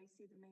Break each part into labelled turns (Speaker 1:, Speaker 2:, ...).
Speaker 1: I see the mayor.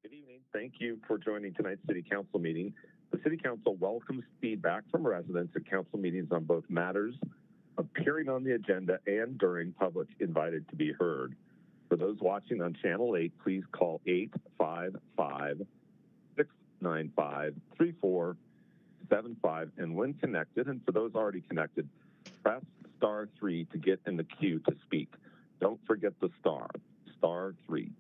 Speaker 2: Good evening. Thank you for joining tonight's City Council meeting. The City Council welcomes feedback from residents at council meetings on both matters appearing on the agenda and during public invited to be heard. For those watching on Channel 8, please call 855-695-3475, and when connected, and for those already connected, press *3 to get in the queue to speak. Don't forget the *3.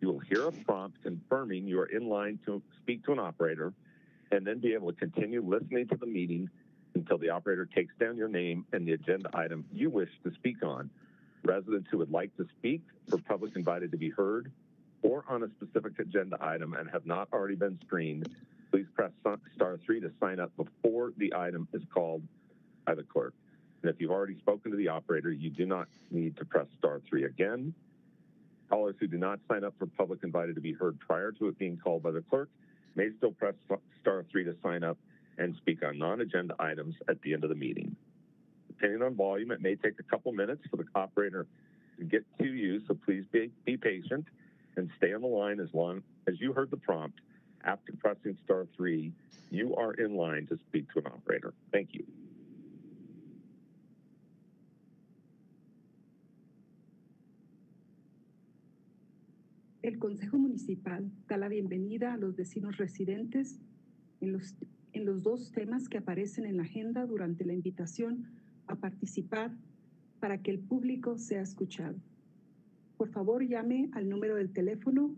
Speaker 2: You will hear a prompt confirming you are in line to speak to an operator, and then be able to continue listening to the meeting until the operator takes down your name and the agenda item you wish to speak on. Residents who would like to speak for public invited to be heard or on a specific agenda item and have not already been screened, please press *3 to sign up before the item is called by the clerk. And if you've already spoken to the operator, you do not need to press *3 again. Callers who do not sign up for public invited to be heard prior to it being called by the clerk may still press *3 to sign up and speak on non-agenda items at the end of the meeting. Depending on volume, it may take a couple minutes for the operator to get to you, so please be patient and stay on the line as long as you heard the prompt. After pressing *3, you are in line to speak to an operator. Thank you.
Speaker 1: El Consejo Municipal da la bienvenida a los vecinos residentes en los dos temas que aparecen en la agenda durante la invitación a participar para que el público sea escuchado. Por favor, llame al número del teléfono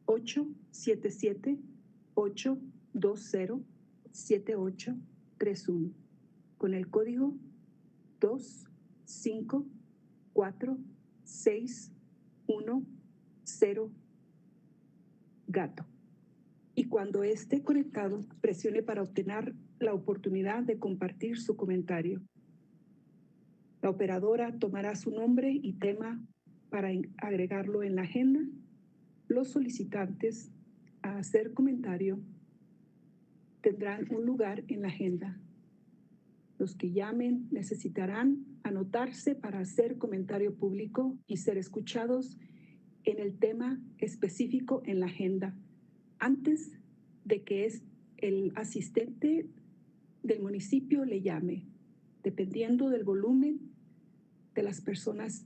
Speaker 1: 877-820-7831 con el código 254-610 gato. Y cuando esté conectado, presione para obtener la oportunidad de compartir su comentario. La operadora tomará su nombre y tema para agregarlo en la agenda. Los solicitantes a hacer comentario tendrán un lugar en la agenda. Los que llamen necesitarán anotarse para hacer comentario público y ser escuchados en el tema específico en la agenda, antes de que el asistente del municipio le llame, dependiendo del volumen de las personas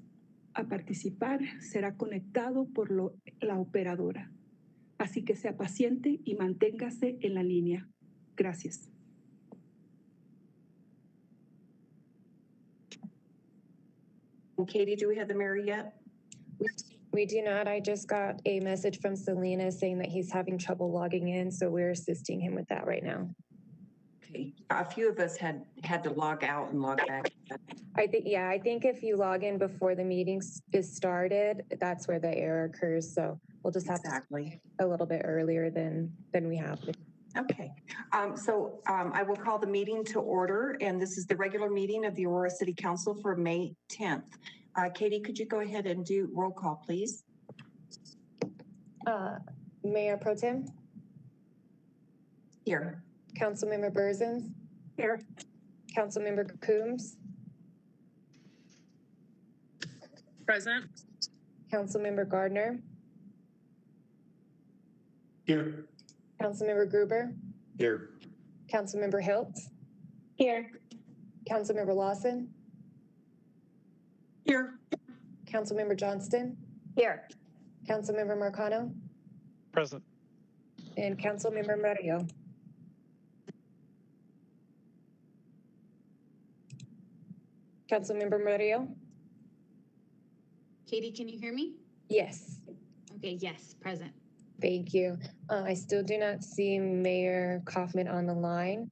Speaker 1: a participar, será conectado por la operadora. Así que sea paciente y manténgase en la línea. Gracias.
Speaker 3: Katie, do we have the mayor yet?
Speaker 4: We do not. I just got a message from Selena saying that he's having trouble logging in, so we're assisting him with that right now.
Speaker 3: Okay. A few of us had to log out and log back.
Speaker 4: I think if you log in before the meeting is started, that's where the error occurs. So we'll just have to a little bit earlier than we have.
Speaker 3: Okay. I will call the meeting to order, and this is the regular meeting of the Aurora City Council for May 10th. Katie, could you go ahead and do roll call, please?
Speaker 4: Mayor Pro Tem?
Speaker 3: Here.
Speaker 4: Councilmember Berzins?
Speaker 3: Here.
Speaker 4: Councilmember Coombs?
Speaker 5: Present.
Speaker 4: Councilmember Gardner?
Speaker 5: Here.
Speaker 4: Councilmember Gruber?
Speaker 5: Here.
Speaker 4: Councilmember Hiltz?
Speaker 3: Here.
Speaker 4: Councilmember Lawson?
Speaker 3: Here.
Speaker 4: Councilmember Johnston?
Speaker 3: Here.
Speaker 4: Councilmember Marcano?
Speaker 5: Present.
Speaker 4: And Councilmember Murillo? Councilmember Murillo?
Speaker 6: Katie, can you hear me?
Speaker 4: Yes.
Speaker 6: Okay, yes, present.
Speaker 4: Thank you. I still do not see Mayor Kaufman on the line,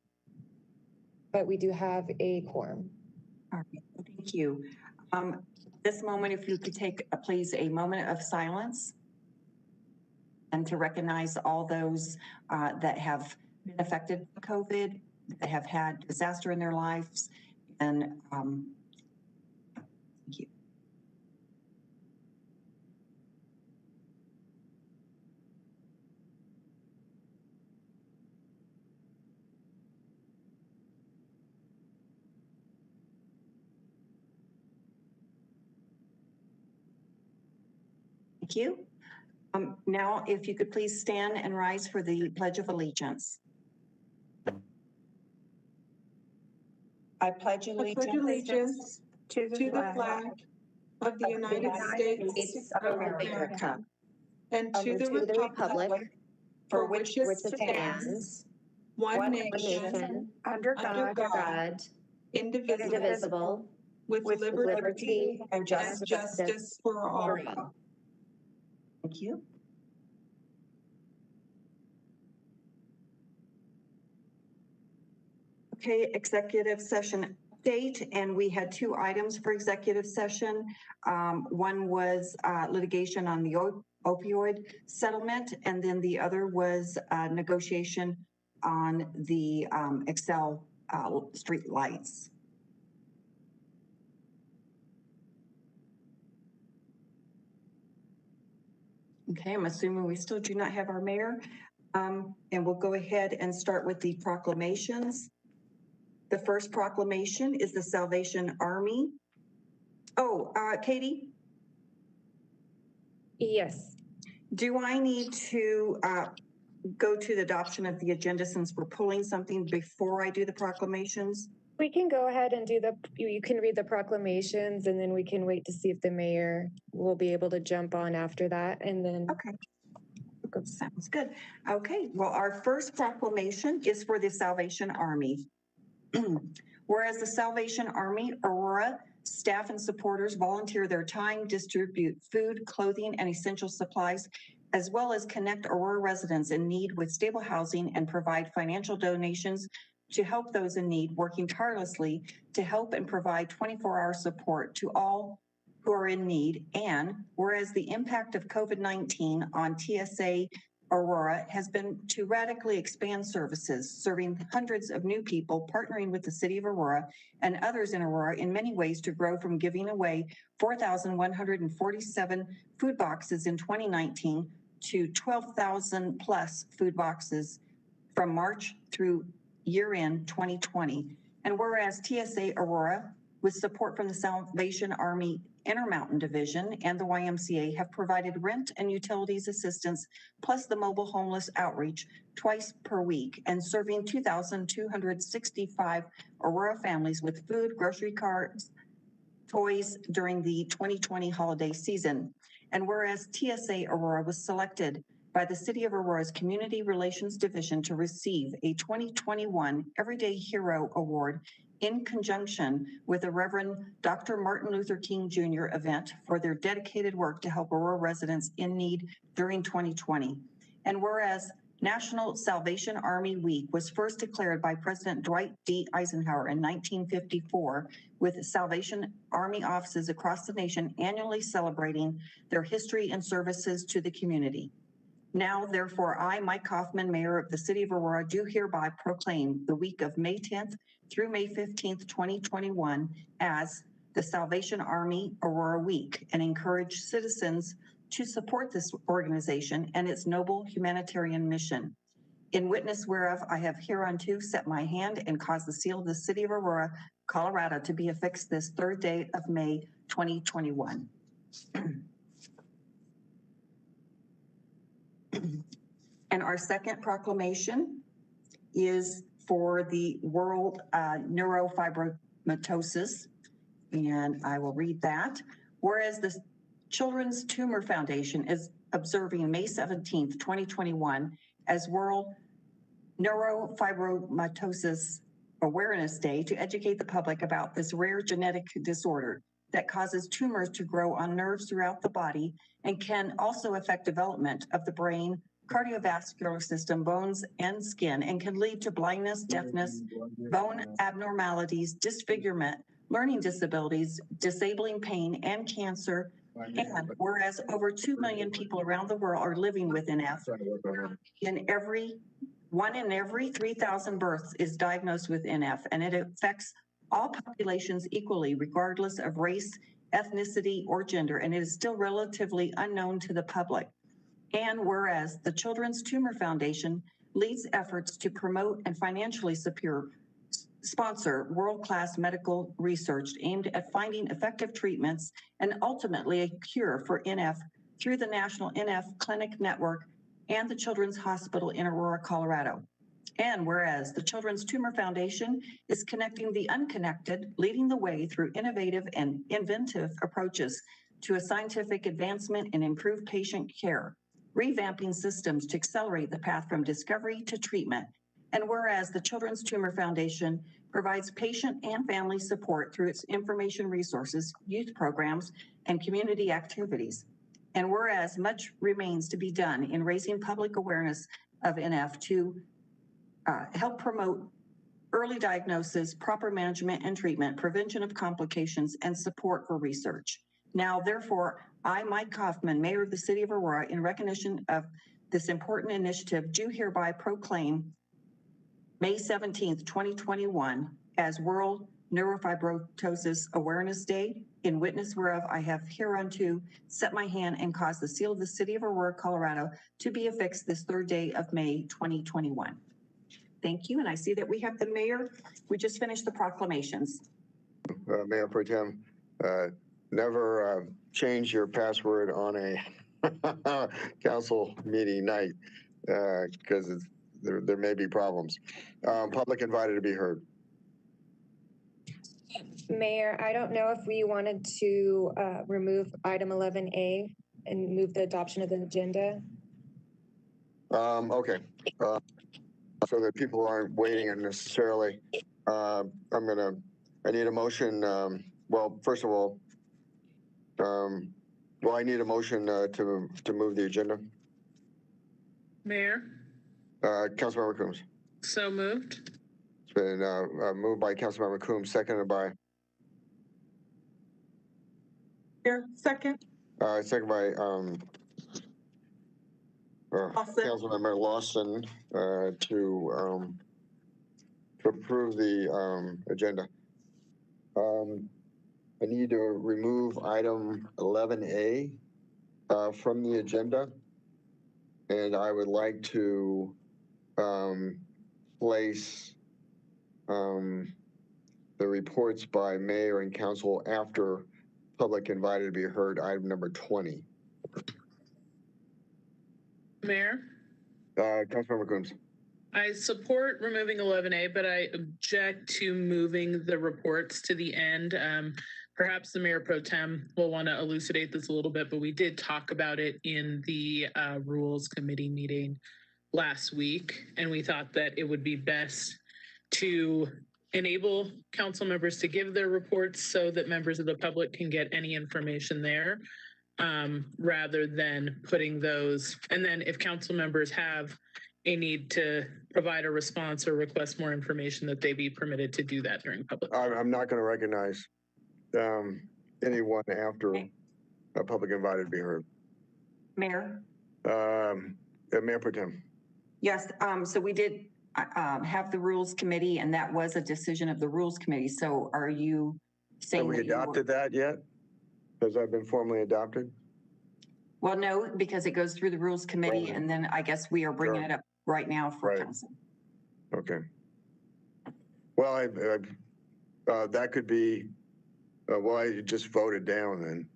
Speaker 4: but we do have a quorum.
Speaker 3: All right, thank you. This moment, if you could take, please, a moment of silence and to recognize all those that have been affected by COVID, that have had disaster in their lives, and thank you. Thank you. Now, if you could please stand and rise for the Pledge of Allegiance. I pledge allegiance
Speaker 1: to the flag of the United States of America and to the republic for which it stands, one nation, under God, indivisible, with liberty and justice for all.
Speaker 3: Thank you. Okay, executive session update, and we had two items for executive session. One was litigation on the opioid settlement, and then the other was negotiation on the Excel street lights. Okay, I'm assuming we still do not have our mayor. And we'll go ahead and start with the proclamations. The first proclamation is the Salvation Army. Oh, Katie?
Speaker 4: Yes.
Speaker 3: Do I need to go to the adoption of the agenda since we're pulling something before I do the proclamations?
Speaker 4: We can go ahead and do you can read the proclamations, and then we can wait to see if the mayor will be able to jump on after that, and then.
Speaker 3: Okay. Sounds good. Okay, well, our first proclamation is for the Salvation Army. Whereas the Salvation Army, Aurora, staff and supporters volunteer their time, distribute food, clothing, and essential supplies, as well as connect Aurora residents in need with stable housing and provide financial donations to help those in need, working tirelessly to help and provide 24-hour support to all who are in need. And whereas the impact of COVID-19 on TSA Aurora has been to radically expand services, serving hundreds of new people, partnering with the city of Aurora and others in Aurora in many ways to grow from giving away 4,147 food boxes in 2019 to 12,000 plus food boxes from March through year-end 2020. And whereas TSA Aurora, with support from the Salvation Army Intermountain Division and the YMCA, have provided rent and utilities assistance, plus the mobile homeless outreach twice per week, and serving 2,265 Aurora families with food, grocery carts, toys during the 2020 holiday season. And whereas TSA Aurora was selected by the City of Aurora's Community Relations Division to receive a 2021 Everyday Hero Award in conjunction with the Reverend Dr. Martin Luther King Jr. event for their dedicated work to help Aurora residents in need during 2020. And whereas National Salvation Army Week was first declared by President Dwight D. Eisenhower in 1954, with Salvation Army offices across the nation annually celebrating their history and services to the community. Now, therefore, I, Mike Kaufman, Mayor of the City of Aurora, do hereby proclaim the week of May 10th through May 15th, 2021 as the Salvation Army Aurora Week, and encourage citizens to support this organization and its noble humanitarian mission. In witness whereof I have hereunto set my hand and caused the seal of the City of Aurora, Colorado, to be affixed this 3rd day of May 2021. And our second proclamation is for the World Neurofibromatosis, and I will read that. Whereas the Children's Tumor Foundation is observing May 17th, 2021 as World Neurofibromatosis Awareness Day to educate the public about this rare genetic disorder that causes tumors to grow on nerves throughout the body and can also affect development of the brain, cardiovascular system, bones, and skin, and can lead to blindness, deafness, bone abnormalities, disfigurement, learning disabilities, disabling pain, and cancer. And whereas over 2 million people around the world are living with NF, one in every 3,000 births is diagnosed with NF, and it affects all populations equally, regardless of race, ethnicity, or gender, and it is still relatively unknown to the public. And whereas the Children's Tumor Foundation leads efforts to promote and financially sponsor world-class medical research aimed at finding effective treatments and ultimately a cure for NF through the National NF Clinic Network and the Children's Hospital in Aurora, Colorado. And whereas the Children's Tumor Foundation is connecting the unconnected, leading the way through innovative and inventive approaches to a scientific advancement and improved patient care, revamping systems to accelerate the path from discovery to treatment. And whereas the Children's Tumor Foundation provides patient and family support through its information resources, youth programs, and community activities. And whereas much remains to be done in raising public awareness of NF to help promote early diagnosis, proper management and treatment, prevention of complications, and support for research. Now, therefore, I, Mike Kaufman, Mayor of the City of Aurora, in recognition of this important initiative, do hereby proclaim May 17th, 2021 as World Neurofibromatosis Awareness Day, in witness whereof I have hereunto set my hand and caused the seal of the City of Aurora, Colorado to be affixed this 3rd day of May 2021. Thank you, and I see that we have the mayor. We just finished the proclamations.
Speaker 7: Mayor Pro Tem, never change your password on a council meeting night because there may be problems. Public invited to be heard.
Speaker 4: Mayor, I don't know if we wanted to remove item 11A and move the adoption of the agenda.
Speaker 7: Okay. So that people aren't waiting unnecessarily. I need a motion. Well, first of all, I need a motion to move the agenda.
Speaker 5: Mayor,
Speaker 7: Councilmember Coombs.
Speaker 5: so moved.
Speaker 7: It's been moved by Councilmember Coombs, seconded by.
Speaker 8: Second.
Speaker 7: Second by Councilmember Lawson to approve the agenda. I need to remove item 11A from the agenda, and I would like to place the reports by mayor and council after public invited to be heard, item number 20.
Speaker 5: Mayor?
Speaker 7: Councilmember Coombs.
Speaker 5: I support removing 11A, but I object to moving the reports to the end. Perhaps the Mayor Pro Tem will want to elucidate this a little bit, but we did talk about it in the Rules Committee meeting last week, and we thought that it would be best to enable council members to give their reports so that members of the public can get any information there, rather than putting those. And then if council members have a need to provide a response or request more information, that they be permitted to do that during public.
Speaker 7: I'm not going to recognize anyone after a public invited to be heard.
Speaker 3: Mayor?
Speaker 7: Mayor Pro Tem.
Speaker 3: Yes, so we did have the Rules Committee, and that was a decision of the Rules Committee. So are you saying
Speaker 7: Have we adopted that yet? Has that been formally adopted?
Speaker 3: Well, no, because it goes through the Rules Committee, and then I guess we are bringing it up right now for council.
Speaker 7: Okay. Well, that could be, well, I just voted down then,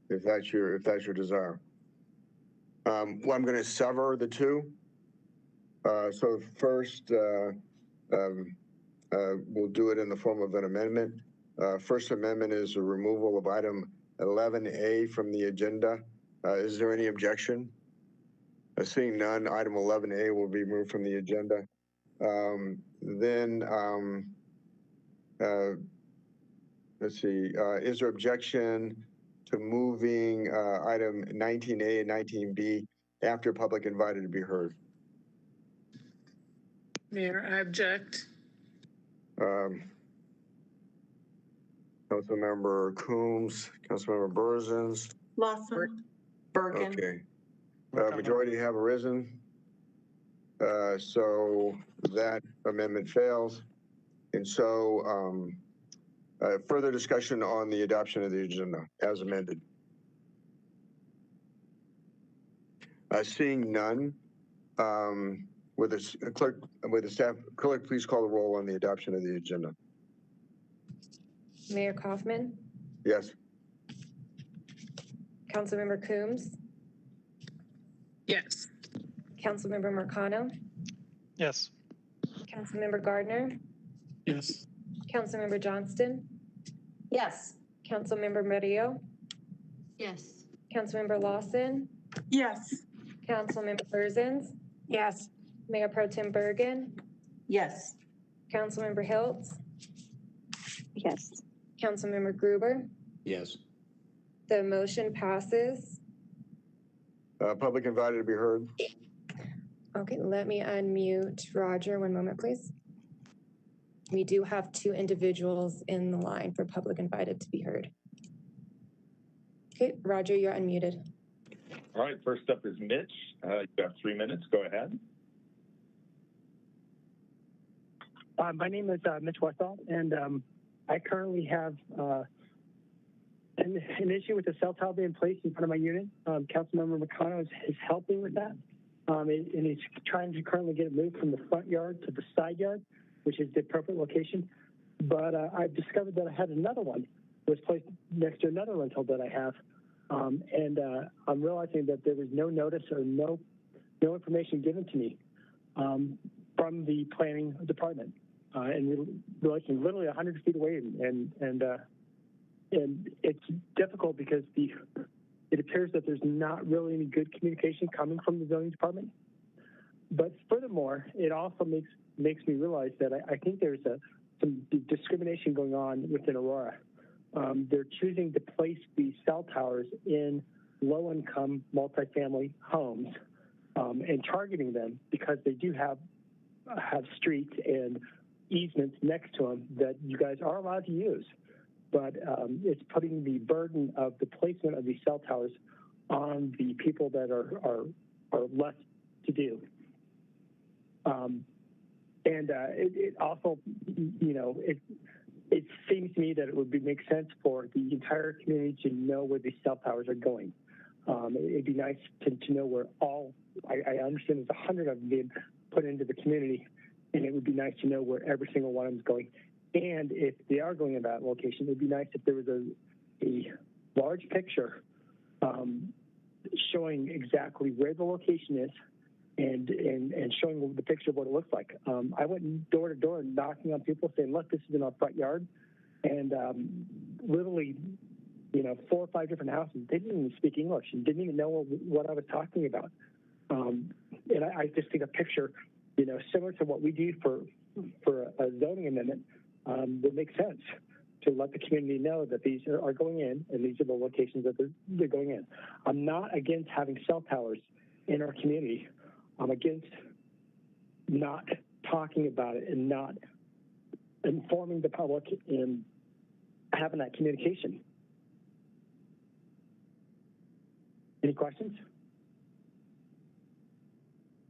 Speaker 7: if that's your desire. Well, I'm going to sever the two. So first, we'll do it in the form of an amendment. First amendment is a removal of item 11A from the agenda. Is there any objection? Seeing none, item 11A will be moved from the agenda. Let's see, is there objection to moving item 19A and 19B after public invited to be heard?
Speaker 5: Mayor, I object.
Speaker 7: Councilmember Coombs, Councilmember Berzins.
Speaker 8: Lawson.
Speaker 3: Bergen.
Speaker 7: Okay. Majority have arisen. So that amendment fails. And so further discussion on the adoption of the agenda as amended. Seeing none, with the clerk, with the staff, clerk, please call the roll on the adoption of the agenda.
Speaker 4: Mayor Kaufman,
Speaker 7: Yes.
Speaker 4: Councilmember Coombs,
Speaker 5: Yes.
Speaker 4: Councilmember Marcano,
Speaker 9: Yes.
Speaker 4: Councilmember Gardner,
Speaker 9: Yes.
Speaker 4: Councilmember Johnston,
Speaker 3: Yes.
Speaker 4: Councilmember Murillo,
Speaker 6: Yes.
Speaker 4: Councilmember Lawson,
Speaker 8: Yes.
Speaker 4: Councilmember Berzins,
Speaker 8: Yes.
Speaker 4: Mayor Pro Tem Bergen,
Speaker 3: Yes.
Speaker 4: Councilmember Hiltz,
Speaker 3: Yes.
Speaker 4: Councilmember Gruber.
Speaker 9: Yes.
Speaker 4: The motion passes.
Speaker 7: Public invited to be heard.
Speaker 4: Okay, let me unmute Roger. One moment, please. We do have 2 individuals in the line for public invited to be heard. Okay, Roger, you're unmuted.
Speaker 2: All right, first up is Mitch. You have 3 minutes. Go ahead.
Speaker 10: My name is Mitch Westall, and I currently have an issue with the cell tower being placed in front of my unit. Councilmember McConnell is helping with that, and he's trying to currently get it moved from the front yard to the side yard, which is the appropriate location. But I've discovered that I had another one that was placed next to another rental that I have, and I'm realizing that there was no notice or no information given to me from the planning department. And we're literally 100 feet away, and it's difficult because it appears that there's not really any good communication coming from the zoning department. But furthermore, it also makes me realize that I think there's some discrimination going on within Aurora. They're choosing to place these cell towers in low-income multifamily homes and targeting them because they do have streets and easements next to them that you guys are allowed to use, but it's putting the burden of the placement of these cell towers on the people that are less to do. It also, it seems to me that it would make sense for the entire community to know where these cell towers are going. It'd be nice to know where I understand there's 100 of them being put into the community, and it would be nice to know where every single one of them is going. And if they are going in that location, it'd be nice if there was a large picture showing exactly where the location is and showing the picture of what it looks like. I went door to door knocking on people saying, look, this is in our front yard. And literally, 4 or 5 different houses didn't even speak English and didn't even know what I was talking about. And I just think a picture, similar to what we do for a zoning amendment would make sense to let the community know that these are going in and these are the locations that they're going in. I'm not against having cell towers in our community. I'm against not talking about it and not informing the public and having that communication. Any questions?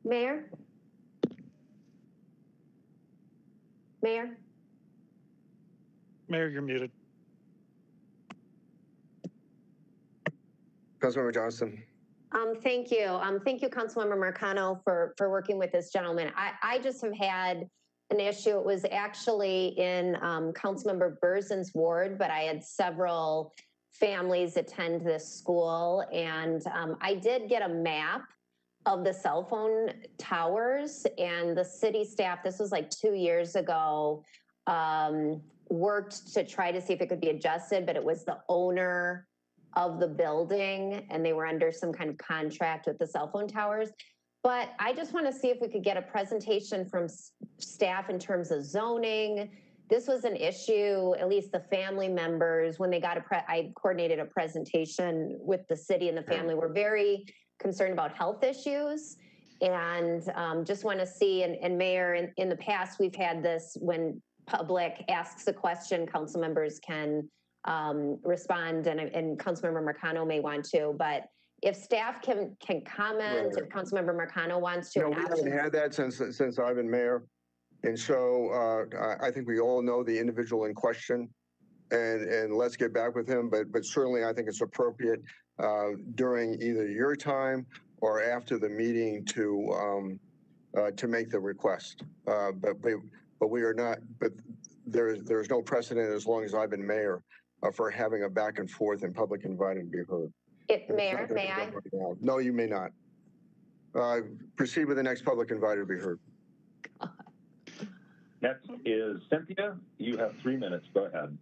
Speaker 11: Mayor? Mayor?
Speaker 9: Mayor, you're muted.
Speaker 7: Councilmember Johnston.
Speaker 11: Thank you. Thank you, Councilmember Marcano, for working with this gentleman. I just have had an issue. It was actually in Councilmember Berzin's ward, but I had several families attend this school, and I did get a map of the cell phone towers, and the city staff, this was like 2 years ago, worked to try to see if it could be adjusted, but it was the owner of the building and they were under some kind of contract with the cell phone towers. But I just want to see if we could get a presentation from staff in terms of zoning. This was an issue, at least the family members, when they got I coordinated a presentation with the city and the family, were very concerned about health issues. And just want to see, and Mayor, in the past, we've had this when public asks a question, council members can respond, and Councilmember Marcano may want to, but if staff can comment, if Councilmember Marcano wants to.
Speaker 7: No, we haven't had that since I've been mayor. And so I think we all know the individual in question, and let's get back with him. But certainly I think it's appropriate during either your time or after the meeting to make the request. But we are not. But there's no precedent, as long as I've been mayor, for having a back and forth and public invited to be heard.
Speaker 11: Mayor, may I?
Speaker 7: No, you may not. Proceed with the next public invited to be heard.
Speaker 2: Next is Cynthia. You have 3 minutes. Go ahead.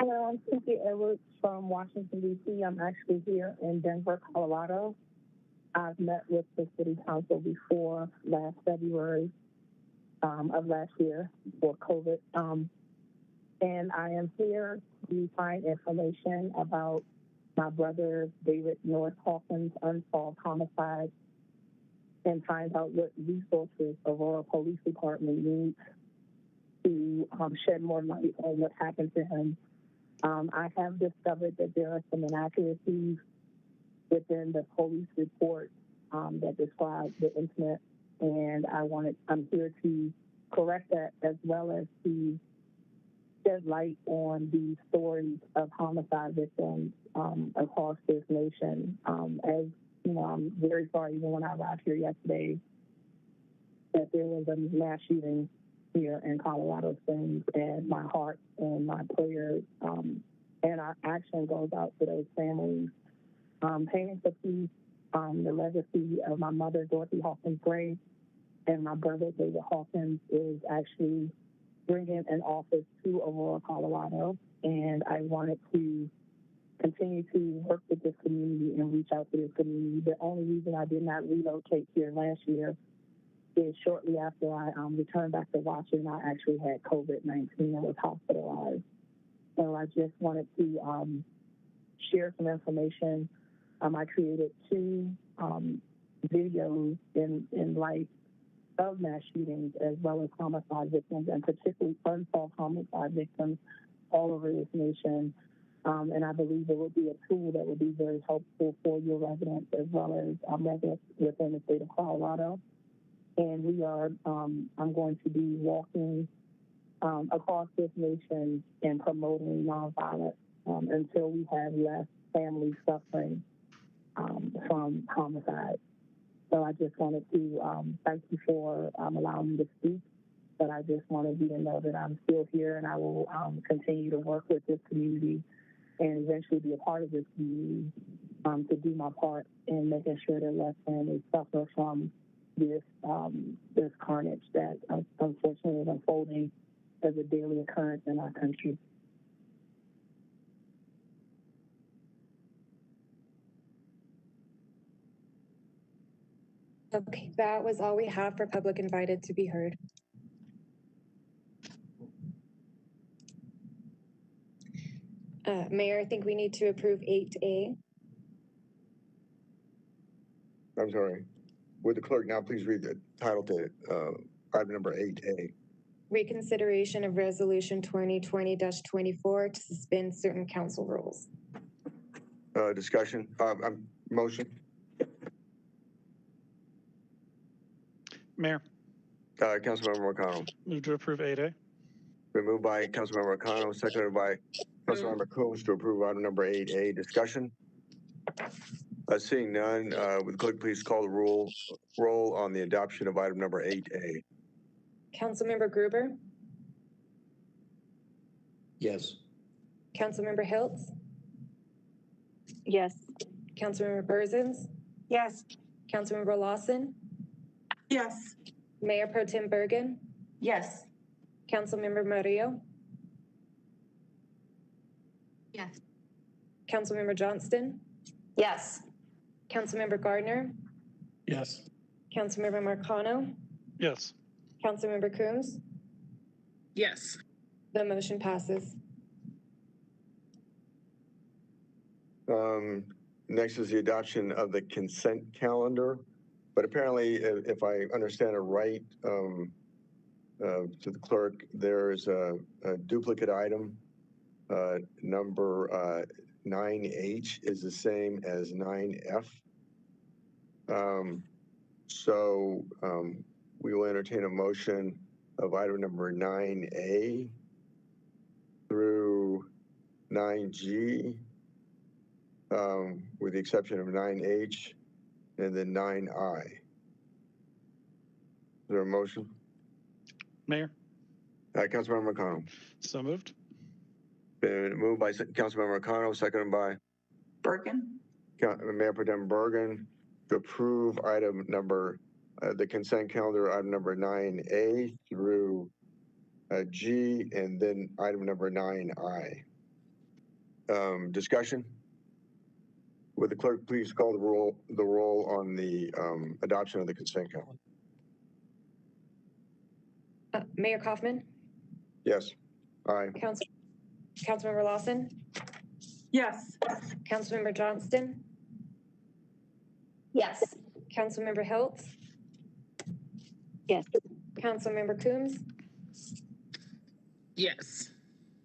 Speaker 8: Hello, I'm Cynthia Edwards from Washington, D.C. I'm actually here in Denver, Colorado. I've met with the City Council before last February of last year for COVID. And I am here to find information about my brother, David North Hawkins' unsolved homicide, and find out what resources Aurora Police Department needs to shed more light on what happened to him. I have discovered that there are some inaccuracies within the police report that describes the incident, and I'm here to correct that, as well as to shed light on the stories of homicide victims across this nation. As you know, I'm very sorry, even when I arrived here yesterday, that there was a mass shooting here in Colorado Springs, and my heart and my prayers and our action goes out to those families. Paying for peace, the legacy of my mother, Dorothy Hawkins Gray, and my brother, David Hawkins, is actually bringing an office to Aurora, Colorado, and I wanted to continue to work with this community and reach out to this community. The only reason I did not relocate here last year is shortly after I returned back to Washington, I actually had COVID-19 and was hospitalized. So I just wanted to share some information. I created 2 videos in light of mass shootings, as well as homicide victims, and particularly unsolved homicide victims all over this nation. And I believe it will be a tool that will be very helpful for your residents, as well as residents within the state of Colorado. And we are, I'm going to be walking across this nation and promoting nonviolence until we have less family suffering from homicide. So I just wanted to thank you for allowing me to speak, but I just wanted you to know that I'm still here, and I will continue to work with this community and eventually be a part of this community to do my part in making sure that less families suffer from this carnage that unfortunately is unfolding as a daily occurrence in our country.
Speaker 4: Okay, that was all we have for public invited to be heard. Mayor, I think we need to approve 8A.
Speaker 7: I'm sorry. Would the clerk now please read the title to item number 8A?
Speaker 4: Reconsideration of Resolution 2020-24 to suspend certain council rules.
Speaker 7: Discussion, motion.
Speaker 9: Mayor,
Speaker 7: Councilmember Marcano.
Speaker 9: move to approve 8A.
Speaker 7: Been moved by Councilmember Marcano, seconded by Councilmember Coombs to approve item number 8A. Discussion. Seeing none, would the clerk please call the roll on the adoption of item number 8A?
Speaker 4: Councilmember Gruber?
Speaker 12: Yes.
Speaker 4: Councilmember Hiltz?
Speaker 8: Yes.
Speaker 4: Councilmember Berzins?
Speaker 8: Yes.
Speaker 4: Councilmember Lawson?
Speaker 8: Yes.
Speaker 4: Mayor Pro Tem Bergen?
Speaker 3: Yes.
Speaker 4: Councilmember Murillo?
Speaker 6: Yes.
Speaker 4: Councilmember Johnston?
Speaker 11: Yes.
Speaker 4: Councilmember Gardner,
Speaker 9: Yes.
Speaker 4: Councilmember Marcano,
Speaker 9: Yes.
Speaker 4: Councilmember Coombs.
Speaker 5: Yes.
Speaker 4: The motion passes.
Speaker 7: Next is the adoption of the consent calendar. But apparently, if I understand it right, to the clerk, there's a duplicate item. Number 9H is the same as 9F. So we will entertain a motion of item number 9A through 9G, with the exception of 9H and then 9I. Is there a motion?
Speaker 9: Mayor,
Speaker 7: Councilmember McConnell.
Speaker 9: so moved.
Speaker 7: Been moved by Councilmember McConnell, seconded by
Speaker 3: Bergen?
Speaker 7: Mayor Pro Tem Bergen to approve item number, the consent calendar, item number 9A through G, and then item number 9I. Discussion? Would the clerk please call the roll on the adoption of the consent calendar?
Speaker 4: Mayor Kaufman,
Speaker 7: Yes. Aye.
Speaker 4: Councilmember Lawson,
Speaker 3: Yes.
Speaker 4: Councilmember Johnston,
Speaker 11: Yes.
Speaker 4: Councilmember Hiltz,
Speaker 8: Yes.
Speaker 4: Councilmember Coombs,
Speaker 5: Yes.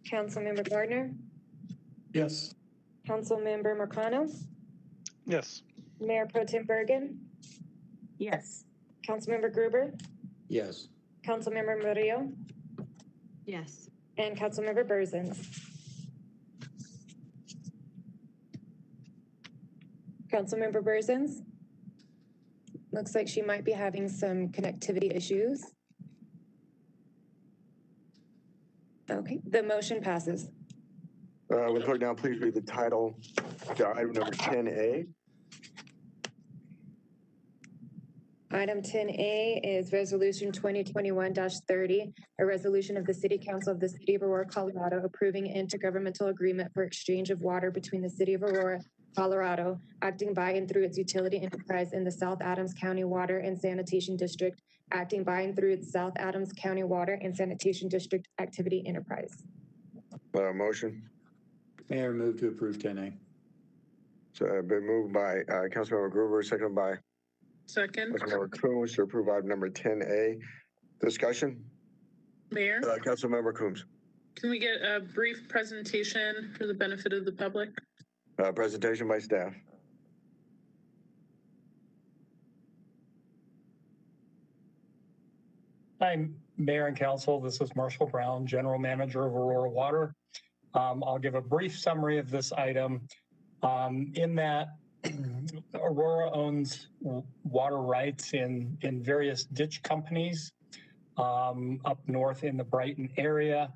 Speaker 4: Councilmember Gardner,
Speaker 9: Yes.
Speaker 4: Councilmember Marcano,
Speaker 9: Yes.
Speaker 4: Mayor Pro Tem Bergen,
Speaker 3: Yes.
Speaker 4: Councilmember Gruber,
Speaker 12: Yes.
Speaker 4: Councilmember Murillo,
Speaker 6: Yes.
Speaker 4: and Councilmember Berzins. Councilmember Berzins. Looks like she might be having some connectivity issues. Okay, the motion passes.
Speaker 7: Would the clerk now please read the title to item number 10A?
Speaker 4: Item 10A is Resolution 2021-30, a resolution of the City Council of the City of Aurora, Colorado, approving an intergovernmental agreement for exchange of water between the City of Aurora, Colorado, acting by and through its utility enterprise in the South Adams County Water and Sanitation District, acting by and through its South Adams County Water and Sanitation District activity enterprise.
Speaker 7: Motion?
Speaker 12: Mayor, move to approve 10A.
Speaker 7: So been moved by Councilmember Gruber, seconded by
Speaker 5: Second.
Speaker 7: Councilmember Coombs to approve item number 10A. Discussion?
Speaker 5: Mayor,
Speaker 7: Councilmember Coombs.
Speaker 5: can we get a brief presentation for the benefit of the public?
Speaker 7: Presentation by staff.
Speaker 13: Hi, Mayor and Council. This is Marshall Brown, General Manager of Aurora Water. I'll give a brief summary of this item. In that, Aurora owns water rights in various ditch companies up north in the Brighton area.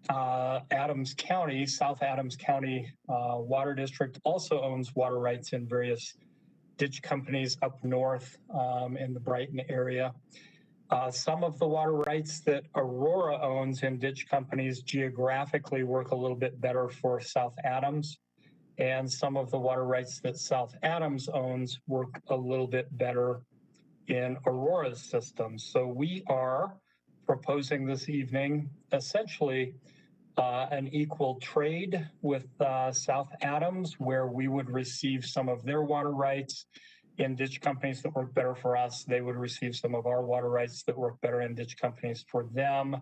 Speaker 13: Adams County, South Adams County Water District also owns water rights in various ditch companies up north in the Brighton area. Some of the water rights that Aurora owns in ditch companies geographically work a little bit better for South Adams, and some of the water rights that South Adams owns work a little bit better in Aurora's system. So we are proposing this evening essentially an equal trade with South Adams, where we would receive some of their water rights in ditch companies that work better for us. They would receive some of our water rights that work better in ditch companies for them.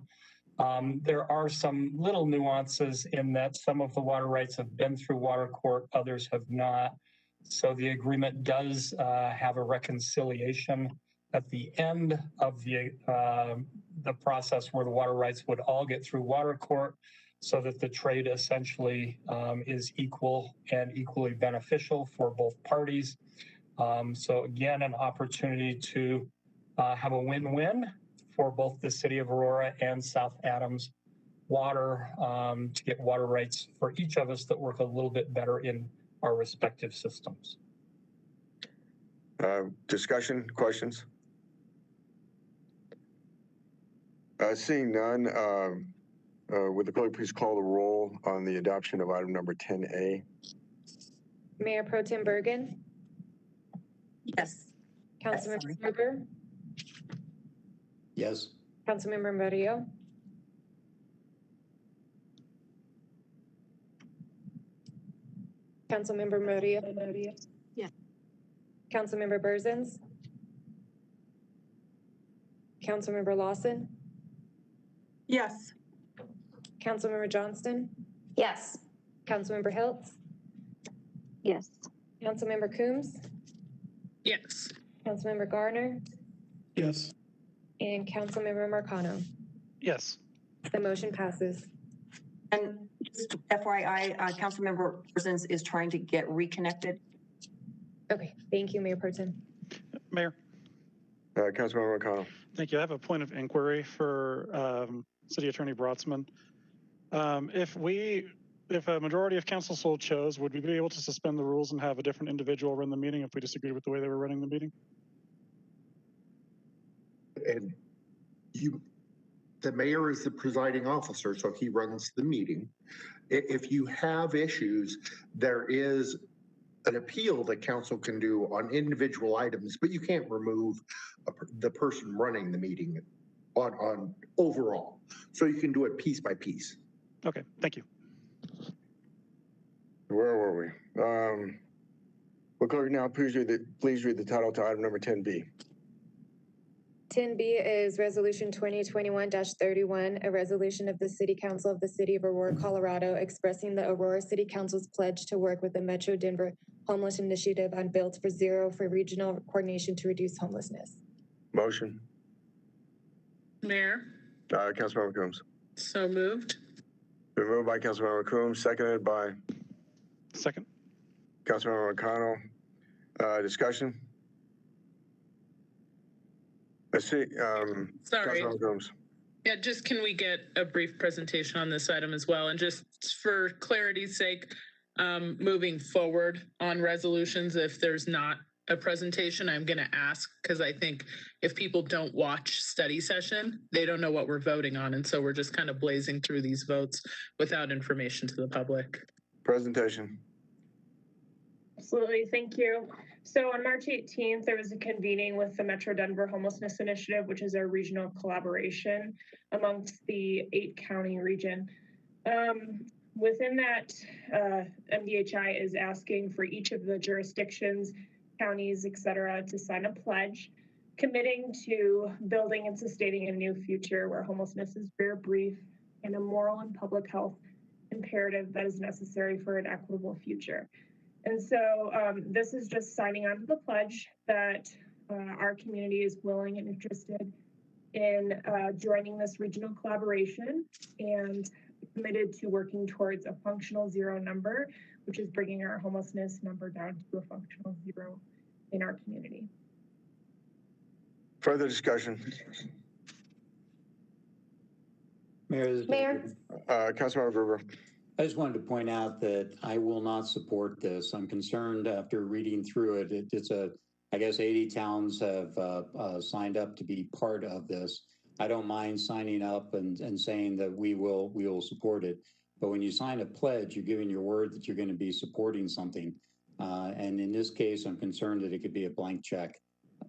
Speaker 13: There are some little nuances in that some of the water rights have been through water court, others have not. So the agreement does have a reconciliation at the end of the process where the water rights would all get through water court, so that the trade essentially is equal and equally beneficial for both parties. So again, an opportunity to have a win-win for both the City of Aurora and South Adams Water to get water rights for each of us that work a little bit better in our respective systems.
Speaker 7: Discussion, questions? Seeing none, would the clerk please call the roll on the adoption of item number 10A?
Speaker 4: Mayor Pro Tem Bergen,
Speaker 3: Yes.
Speaker 4: Councilmember
Speaker 3: sorry.
Speaker 4: Gruber,
Speaker 12: Yes.
Speaker 4: Councilmember Murillo, Councilmember Murillo.
Speaker 6: Yes.
Speaker 4: Councilmember Berzins, Councilmember Lawson,
Speaker 6: Yes.
Speaker 4: Councilmember Johnston,
Speaker 11: Yes.
Speaker 4: Councilmember Hiltz,
Speaker 8: Yes.
Speaker 4: Councilmember Coombs,
Speaker 5: Yes.
Speaker 4: Councilmember Garner,
Speaker 9: Yes.
Speaker 4: and Councilmember Marcano.
Speaker 9: Yes.
Speaker 4: The motion passes.
Speaker 3: And just FYI, Councilmember Berzins is trying to get reconnected.
Speaker 4: Okay, thank you, Mayor Pro Tem.
Speaker 9: Mayor,
Speaker 7: Councilmember McConnell.
Speaker 9: thank you. I have a point of inquiry for City Attorney Brotzman. If a majority of council so chose, would we be able to suspend the rules and have a different individual run the meeting if we disagreed with the way they were running the meeting?
Speaker 14: And the mayor is the presiding officer, so he runs the meeting. If you have issues, there is an appeal that council can do on individual items, but you can't remove the person running the meeting on overall. So you can do it piece by piece.
Speaker 9: Okay, thank you.
Speaker 7: Where were we? Will clerk now please read the title to item number 10B.
Speaker 4: 10B is Resolution 2021-31, a resolution of the City Council of the City of Aurora, Colorado, expressing the Aurora City Council's pledge to work with the Metro Denver Homeless Initiative on Built for Zero for regional coordination to reduce homelessness.
Speaker 7: Motion.
Speaker 5: Mayor,
Speaker 7: Councilmember Coombs.
Speaker 5: so moved.
Speaker 7: Been moved by Councilmember Coombs, seconded by
Speaker 9: Second.
Speaker 7: Councilmember McConnell. Discussion? Let's see.
Speaker 5: Sorry.
Speaker 7: Councilmember Coombs.
Speaker 5: Yeah, just can we get a brief presentation on this item as well? And just for clarity's sake, moving forward on resolutions, if there's not a presentation, I'm going to ask, because I think if people don't watch study session, they don't know what we're voting on. And so we're just kind of blazing through these votes without information to the public.
Speaker 7: Presentation.
Speaker 15: Absolutely, thank you. So on March 18th, there was a convening with the Metro Denver Homelessness Initiative, which is our regional collaboration amongst the 8-county region. Within that, MDHI is asking for each of the jurisdictions, counties, et cetera, to sign a pledge committing to building and sustaining a new future where homelessness is very brief and a moral and public health imperative that is necessary for an equitable future. And so this is just signing on to the pledge that our community is willing and interested in joining this regional collaboration and committed to working towards a functional zero number, which is bringing our homelessness number down to a functional zero in our community.
Speaker 7: Further discussion?
Speaker 11: Mayor.
Speaker 7: Councilmember Gruber.
Speaker 12: I just wanted to point out that I will not support this. I'm concerned after reading through it. I guess 80 towns have signed up to be part of this. I don't mind signing up and saying that we will support it. But when you sign a pledge, you're giving your word that you're going to be supporting something. And in this case, I'm concerned that it could be a blank check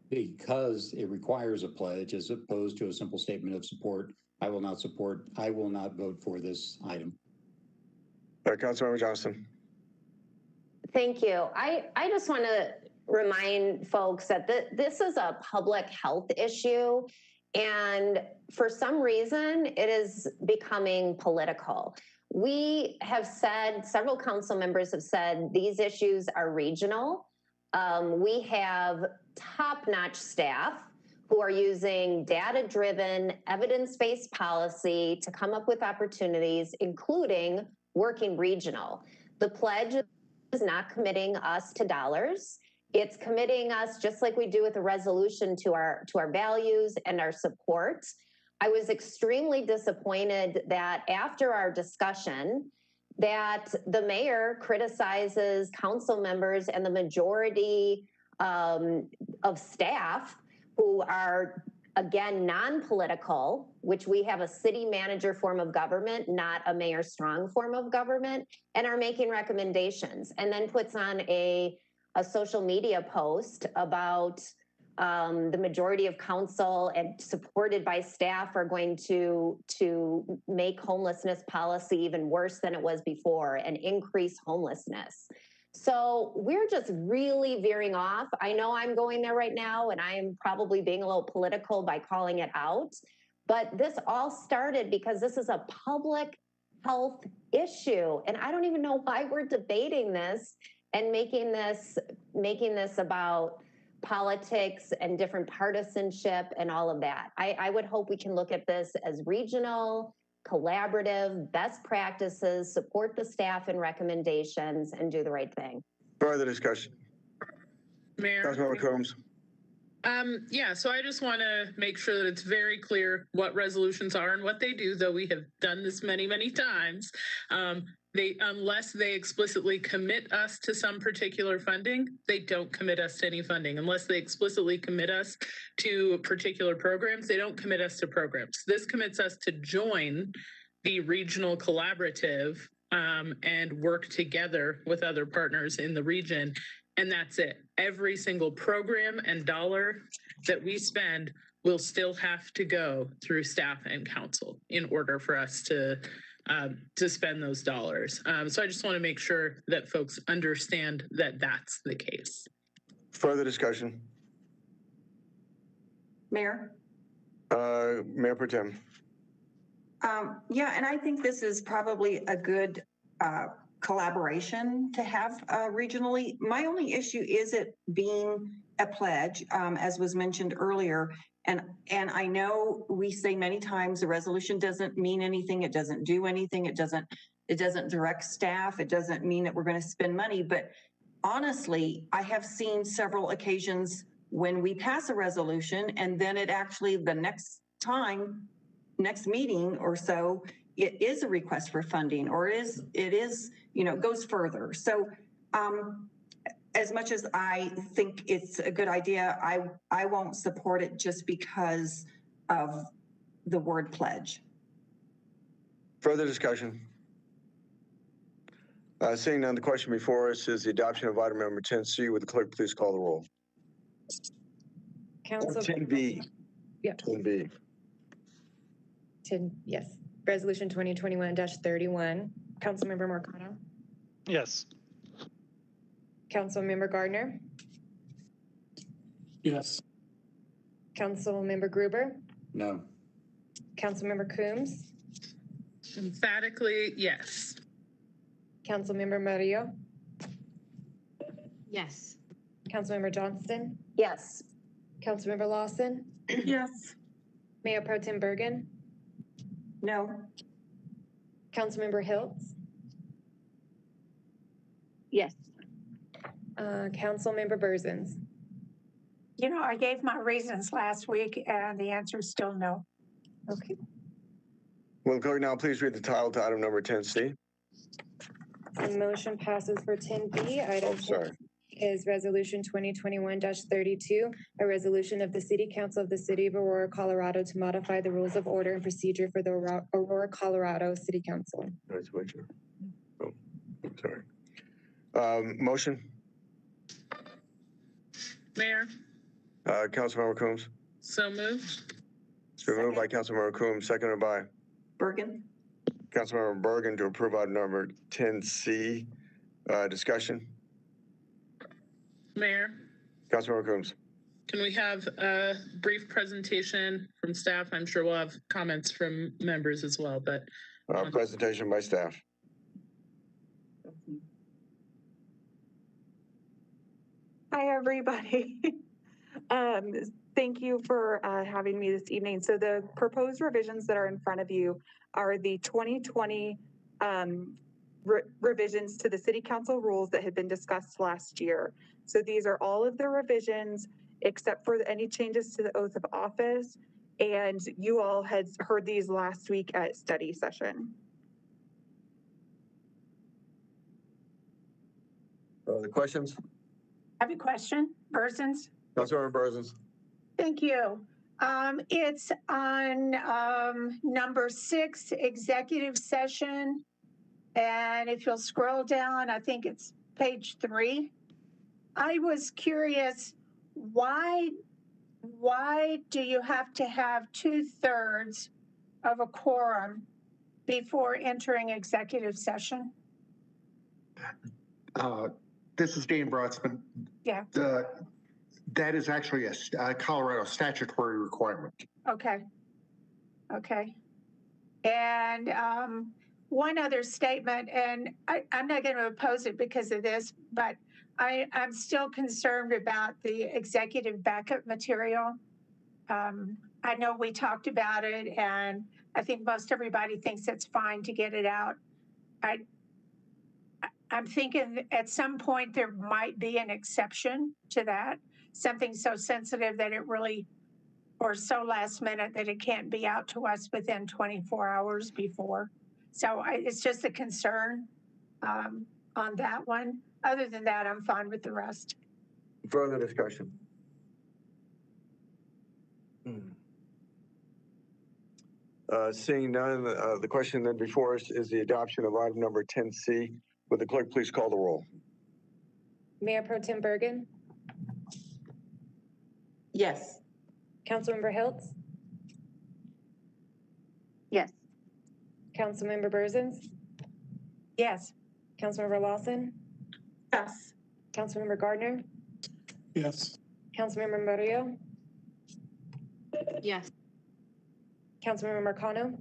Speaker 12: because it requires a pledge as opposed to a simple statement of support. I will not vote for this item.
Speaker 7: Councilmember Johnston.
Speaker 11: Thank you. I just want to remind folks that this is a public health issue, and for some reason, it is becoming political. We have said, several council members have said, these issues are regional. We have top-notch staff who are using data-driven, evidence-based policy to come up with opportunities, including working regional. The pledge is not committing us to dollars. It's committing us, just like we do with a resolution, to our values and our support. I was extremely disappointed that after our discussion, that the mayor criticizes council members and the majority of staff who are, again, non-political, which we have a city manager form of government, not a mayor strong form of government, and are making recommendations, and then puts on a a social media post about the majority of council and supported by staff are going to make homelessness policy even worse than it was before and increase homelessness. So we're just really veering off. I know I'm going there right now and I'm probably being a little political by calling it out, but this all started because this is a public health issue. And I don't even know why we're debating this and making this about politics and different partisanship and all of that. I would hope we can look at this as regional, collaborative, best practices, support the staff and recommendations, and do the right thing.
Speaker 7: Further discussion.
Speaker 5: Mayor.
Speaker 7: Councilmember Coombs.
Speaker 5: Yeah, so I just want to make sure that it's very clear what resolutions are and what they do, though we have done this many, many times. Unless they explicitly commit us to some particular funding, they don't commit us to any funding. Unless they explicitly commit us to particular programs, they don't commit us to programs. This commits us to join the regional collaborative and work together with other partners in the region. And that's it. Every single program and dollar that we spend will still have to go through staff and council in order for us to spend those dollars. So I just want to make sure that folks understand that that's the case.
Speaker 7: Further discussion.
Speaker 3: Mayor?
Speaker 7: Mayor Pro Tem.
Speaker 3: Yeah, and I think this is probably a good collaboration to have regionally. My only issue is it being a pledge, as was mentioned earlier. And I know we say many times the resolution doesn't mean anything. It doesn't do anything. It doesn't direct staff. It doesn't mean that we're going to spend money. But honestly, I have seen several occasions when we pass a resolution and then it actually the next meeting or so, it is a request for funding or it is, goes further. So as much as I think it's a good idea, I won't support it just because of the word pledge.
Speaker 7: Further discussion. Seeing none, the question before us is the adoption of item number 10C. Would the clerk please call the roll?
Speaker 4: Council.
Speaker 7: 10B.
Speaker 4: Yeah.
Speaker 7: 10B.
Speaker 4: 10, yes. Resolution 2021-31. Councilmember Marcano.
Speaker 9: Yes.
Speaker 4: Councilmember Gardner.
Speaker 12: Yes.
Speaker 4: Councilmember Gruber.
Speaker 12: No.
Speaker 4: Councilmember Coombs.
Speaker 5: Emphatically, yes.
Speaker 4: Councilmember Murillo.
Speaker 11: Yes.
Speaker 4: Councilmember Johnston.
Speaker 11: Yes.
Speaker 4: Councilmember Lawson.
Speaker 6: Yes.
Speaker 4: Mayor Pro Tem Bergen.
Speaker 3: No.
Speaker 4: Councilmember Hiltz.
Speaker 6: Yes.
Speaker 4: Councilmember Berzins.
Speaker 6: I gave my reasons last week and the answer is still no.
Speaker 4: Okay.
Speaker 7: Will the clerk now please read the title to item number 10C?
Speaker 4: The motion passes for 10B. Item 10 is Resolution 2021-32, a resolution of the City Council of the City of Aurora, Colorado to modify the rules of order and procedure for the Aurora, Colorado City Council.
Speaker 7: Nice to meet you. Oh, sorry. Motion?
Speaker 5: Mayor.
Speaker 7: Councilmember Coombs.
Speaker 5: So moved.
Speaker 7: It's been moved by Councilmember Coombs, seconded by
Speaker 3: Bergen.
Speaker 7: Councilmember Bergen to approve item number 10C. Discussion?
Speaker 5: Mayor.
Speaker 7: Councilmember Coombs.
Speaker 5: Can we have a brief presentation from staff? I'm sure we'll have comments from members as well, but.
Speaker 7: Presentation by staff.
Speaker 16: Hi, everybody. Thank you for having me this evening. So the proposed revisions that are in front of you are the 2020 revisions to the City Council rules that had been discussed last year. So these are all of the revisions except for any changes to the oath of office. And you all had heard these last week at study session.
Speaker 7: The questions?
Speaker 6: I have a question. Berzins?
Speaker 7: Councilmember Berzins.
Speaker 6: Thank you. It's on number 6, executive session. And if you'll scroll down, I think it's page 3. I was curious, why do you have to have 2/3 of a quorum before entering executive session?
Speaker 14: This is Dan Brodsman.
Speaker 6: Yeah.
Speaker 14: That is actually a Colorado statutory requirement.
Speaker 6: Okay. And one other statement, and I'm not going to oppose it because of this, but I'm still concerned about the executive backup material. I know we talked about it, and I think most everybody thinks it's fine to get it out. I'm thinking at some point there might be an exception to that, something so sensitive that it really, or so last minute that it can't be out to us within 24 hours before. So it's just a concern on that one. Other than that, I'm fine with the rest.
Speaker 7: Further discussion? Seeing none, the question then before us is the adoption of item number 10C. Would the clerk please call the roll?
Speaker 4: Mayor Pro Tem Bergen?
Speaker 3: Yes.
Speaker 4: Councilmember Hiltz?
Speaker 11: Yes.
Speaker 4: Councilmember Berzins?
Speaker 6: Yes.
Speaker 4: Councilmember Lawson?
Speaker 3: Yes.
Speaker 4: Councilmember Gardner?
Speaker 9: Yes.
Speaker 4: Councilmember Murillo?
Speaker 11: Yes.
Speaker 4: Councilmember Marcano?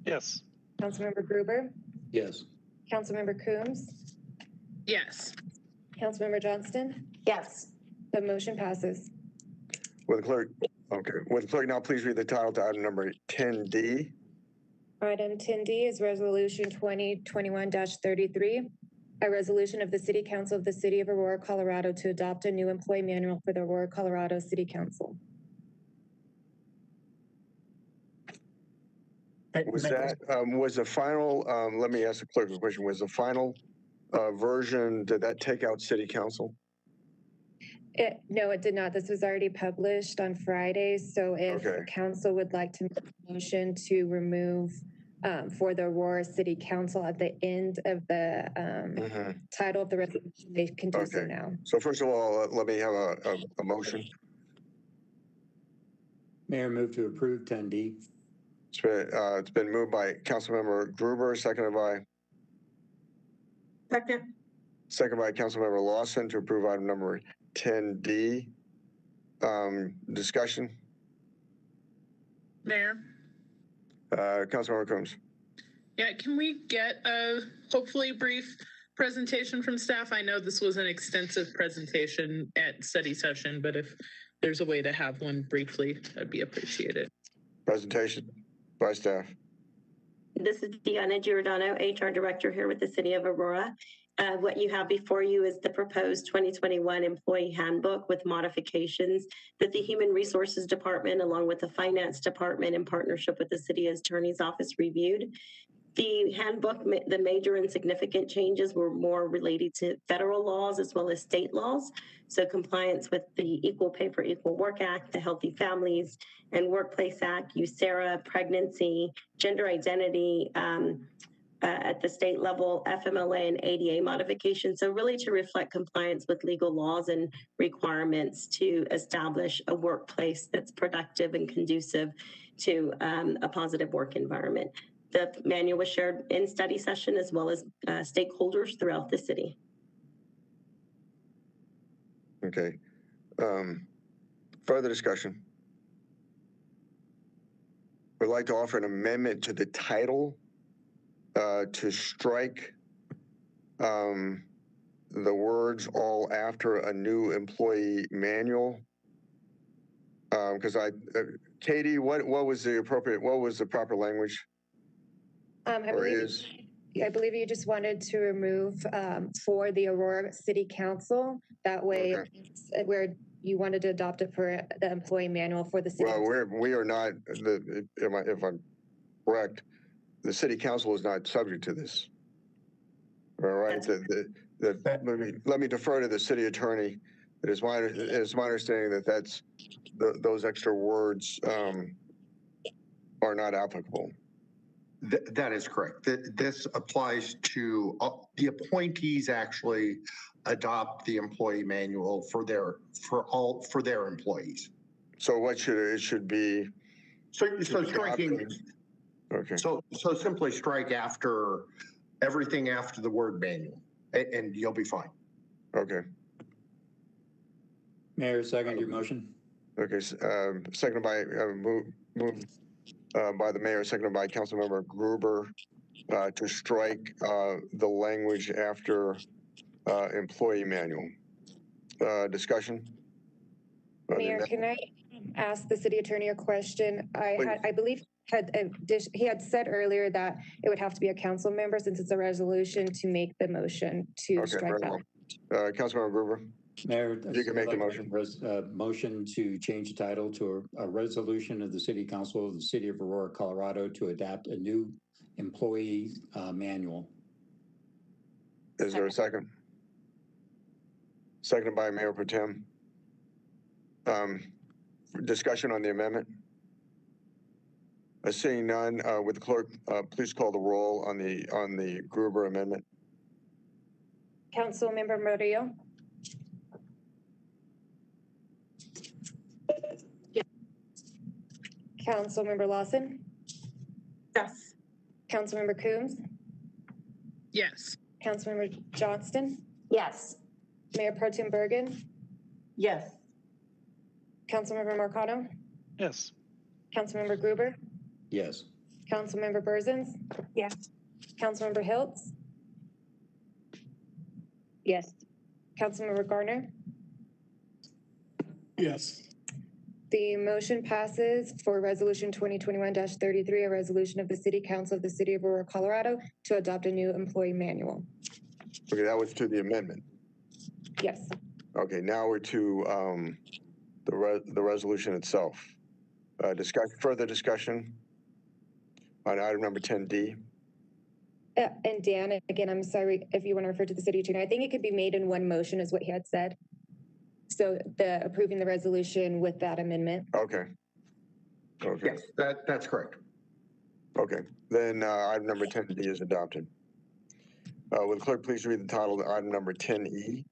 Speaker 9: Yes.
Speaker 4: Councilmember Gruber?
Speaker 12: Yes.
Speaker 4: Councilmember Coombs?
Speaker 5: Yes.
Speaker 4: Councilmember Johnston?
Speaker 3: Yes.
Speaker 4: The motion passes.
Speaker 7: Would the clerk now please read the title to item number 10D?
Speaker 4: Item 10D is Resolution 2021-33, a resolution of the City Council of the City of Aurora, Colorado to adopt a new employee manual for the Aurora, Colorado City Council.
Speaker 7: Was that, was the final, let me ask the clerk a question, was the final version, did that take out City Council?
Speaker 4: No, it did not. This was already published on Friday. So if council would like to make a motion to remove for the Aurora City Council at the end of the title of the resolution, they can do so now.
Speaker 7: So first of all, let me have a motion.
Speaker 12: Mayor, move to approve 10D.
Speaker 7: It's been moved by Councilmember Gruber, seconded by? Second by Councilmember Lawson to approve item number 10D. Discussion?
Speaker 5: Mayor?
Speaker 7: Councilmember Coombs.
Speaker 5: Yeah, can we get a hopefully brief presentation from staff? I know this was an extensive presentation at study session, but if there's a way to have one briefly, that'd be appreciated.
Speaker 7: Presentation by staff.
Speaker 17: This is Deanna Giordano, HR Director here with the City of Aurora. What you have before you is the proposed 2021 Employee Handbook with modifications that the Human Resources Department, along with the Finance Department in partnership with the City Attorney's Office, reviewed. The handbook, the major and significant changes were more related to federal laws as well as state laws. So compliance with the Equal Pay for Equal Work Act, the Healthy Families and Workplace Act, USERRA, pregnancy, gender identity at the state level, FMLA and ADA modifications. So really to reflect compliance with legal laws and requirements to establish a workplace that's productive and conducive to a positive work environment. The manual was shared in study session as well as stakeholders throughout the city.
Speaker 7: Okay. Further discussion. Would like to offer an amendment to the title to strike the words all after a new employee manual. Because Katie, what was the proper language?
Speaker 4: I believe you just wanted to remove for the Aurora City Council. That way, where you wanted to adopt it for the employee manual for the city.
Speaker 7: Well, we are not, if I'm correct, the City Council is not subject to this. All right. Let me defer to the city attorney. It is my understanding that those extra words are not applicable.
Speaker 14: That is correct. This applies to the appointees actually adopt the employee manual for their employees.
Speaker 7: So what it should be?
Speaker 14: So striking.
Speaker 7: Okay.
Speaker 14: So simply strike after everything after the word manual, and you'll be fine.
Speaker 7: Okay.
Speaker 12: Mayor, second your motion.
Speaker 7: Okay. Seconded by moved by the mayor, seconded by Councilmember Gruber to strike the language after employee manual. Discussion.
Speaker 4: Mayor, can I ask the city attorney a question? I believe he had said earlier that it would have to be a council member since it's a resolution to make the motion to strike that.
Speaker 7: Well. Councilmember Gruber.
Speaker 12: Mayor,
Speaker 7: you can make the motion.
Speaker 12: Motion to change the title to a resolution of the City Council of the City of Aurora, Colorado to adopt a new employee manual.
Speaker 7: Is there a second? Seconded by Mayor Pro Tem. Discussion on the amendment. Seeing none, would the clerk please call the roll on the Gruber amendment?
Speaker 4: Councilmember Murillo.
Speaker 6: Yes.
Speaker 4: Councilmember Lawson.
Speaker 6: Yes.
Speaker 4: Councilmember Coombs.
Speaker 5: Yes.
Speaker 4: Councilmember Johnston.
Speaker 11: Yes.
Speaker 4: Mayor Pro Tem Bergen.
Speaker 3: Yes.
Speaker 4: Councilmember Marcano.
Speaker 9: Yes.
Speaker 4: Councilmember Gruber.
Speaker 12: Yes.
Speaker 4: Councilmember Berzins.
Speaker 6: Yes.
Speaker 4: Councilmember Hiltz.
Speaker 11: Yes.
Speaker 4: Councilmember Garner.
Speaker 13: Yes.
Speaker 4: The motion passes for Resolution 2021-33, a resolution of the City Council of the City of Aurora, Colorado to adopt a new employee manual.
Speaker 7: Okay, that was to the amendment.
Speaker 4: Yes.
Speaker 7: Okay, now we're to the resolution itself. Further discussion on item number 10D.
Speaker 4: And Dan, again, I'm sorry if you want to refer to the city attorney. I think it could be made in one motion is what he had said. So approving the resolution with that amendment.
Speaker 7: Okay. Okay.
Speaker 14: Yes, that's correct.
Speaker 7: Okay, then item number 10D is adopted. Will the clerk please read the title of item number 10E?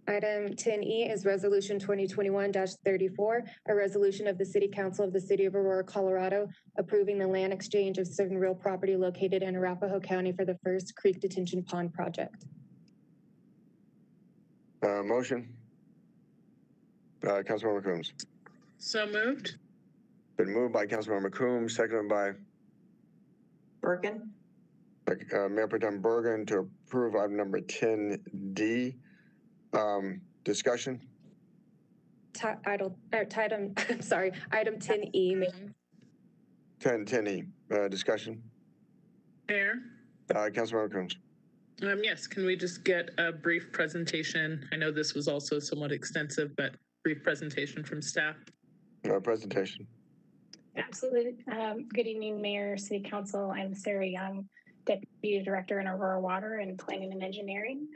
Speaker 4: Item 10E is Resolution 2021-34, a resolution of the City Council of the City of Aurora, Colorado, approving the land exchange of certain real property located in Arapahoe County for the First Creek Detention Pond project.
Speaker 7: Motion. Councilmember Coombs.
Speaker 5: So moved.
Speaker 7: Been moved by Councilmember Coombs, seconded by
Speaker 3: Bergen.
Speaker 7: Mayor Pro Tem Bergen to approve item number 10D. Discussion.
Speaker 4: Item 10E, Mayor.
Speaker 7: 10E. Discussion.
Speaker 5: Mayor.
Speaker 7: Councilmember Coombs.
Speaker 5: Yes, can we just get a brief presentation? I know this was also somewhat extensive, but brief presentation from staff.
Speaker 7: Presentation.
Speaker 18: Absolutely. Good evening, Mayor, City Council. I'm Sarah Young, Deputy Director in Aurora Water and Planning and Engineering.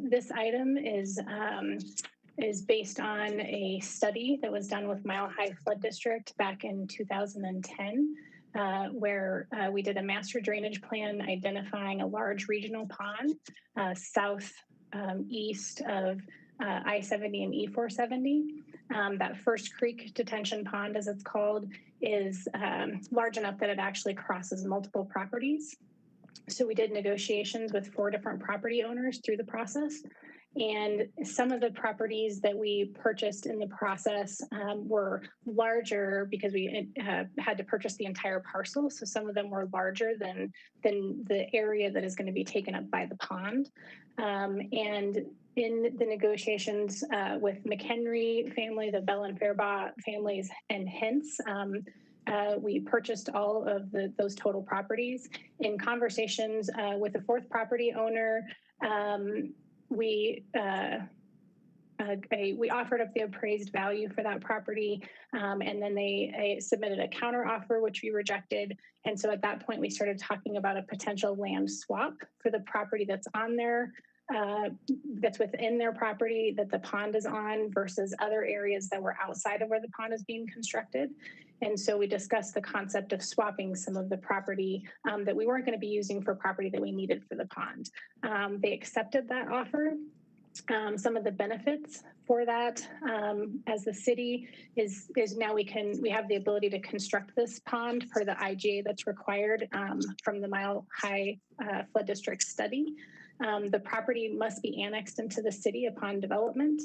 Speaker 18: This item is based on a study that was done with Mile High Flood District back in 2010, where we did a master drainage plan identifying a large regional pond southeast of I-70 and E-470. That First Creek Detention Pond, as it's called, is large enough that it actually crosses multiple properties. So we did negotiations with 4 different property owners through the process. And some of the properties that we purchased in the process were larger because we had to purchase the entire parcel. So some of them were larger than the area that is going to be taken up by the pond. And in the negotiations with McHenry family, the Bell and Fairbaugh families, and Hintz, we purchased all of those total properties. In conversations with the 4th property owner, we offered up the appraised value for that property, and then they submitted a counter offer, which we rejected. And so at that point, we started talking about a potential land swap for the property that's on there, that's within their property that the pond is on versus other areas that were outside of where the pond is being constructed. And so we discussed the concept of swapping some of the property that we weren't going to be using for property that we needed for the pond. They accepted that offer. some of the benefits for that. As the city is now we have the ability to construct this pond per the IGA that's required from the Mile High Flood District study. The property must be annexed into the city upon development.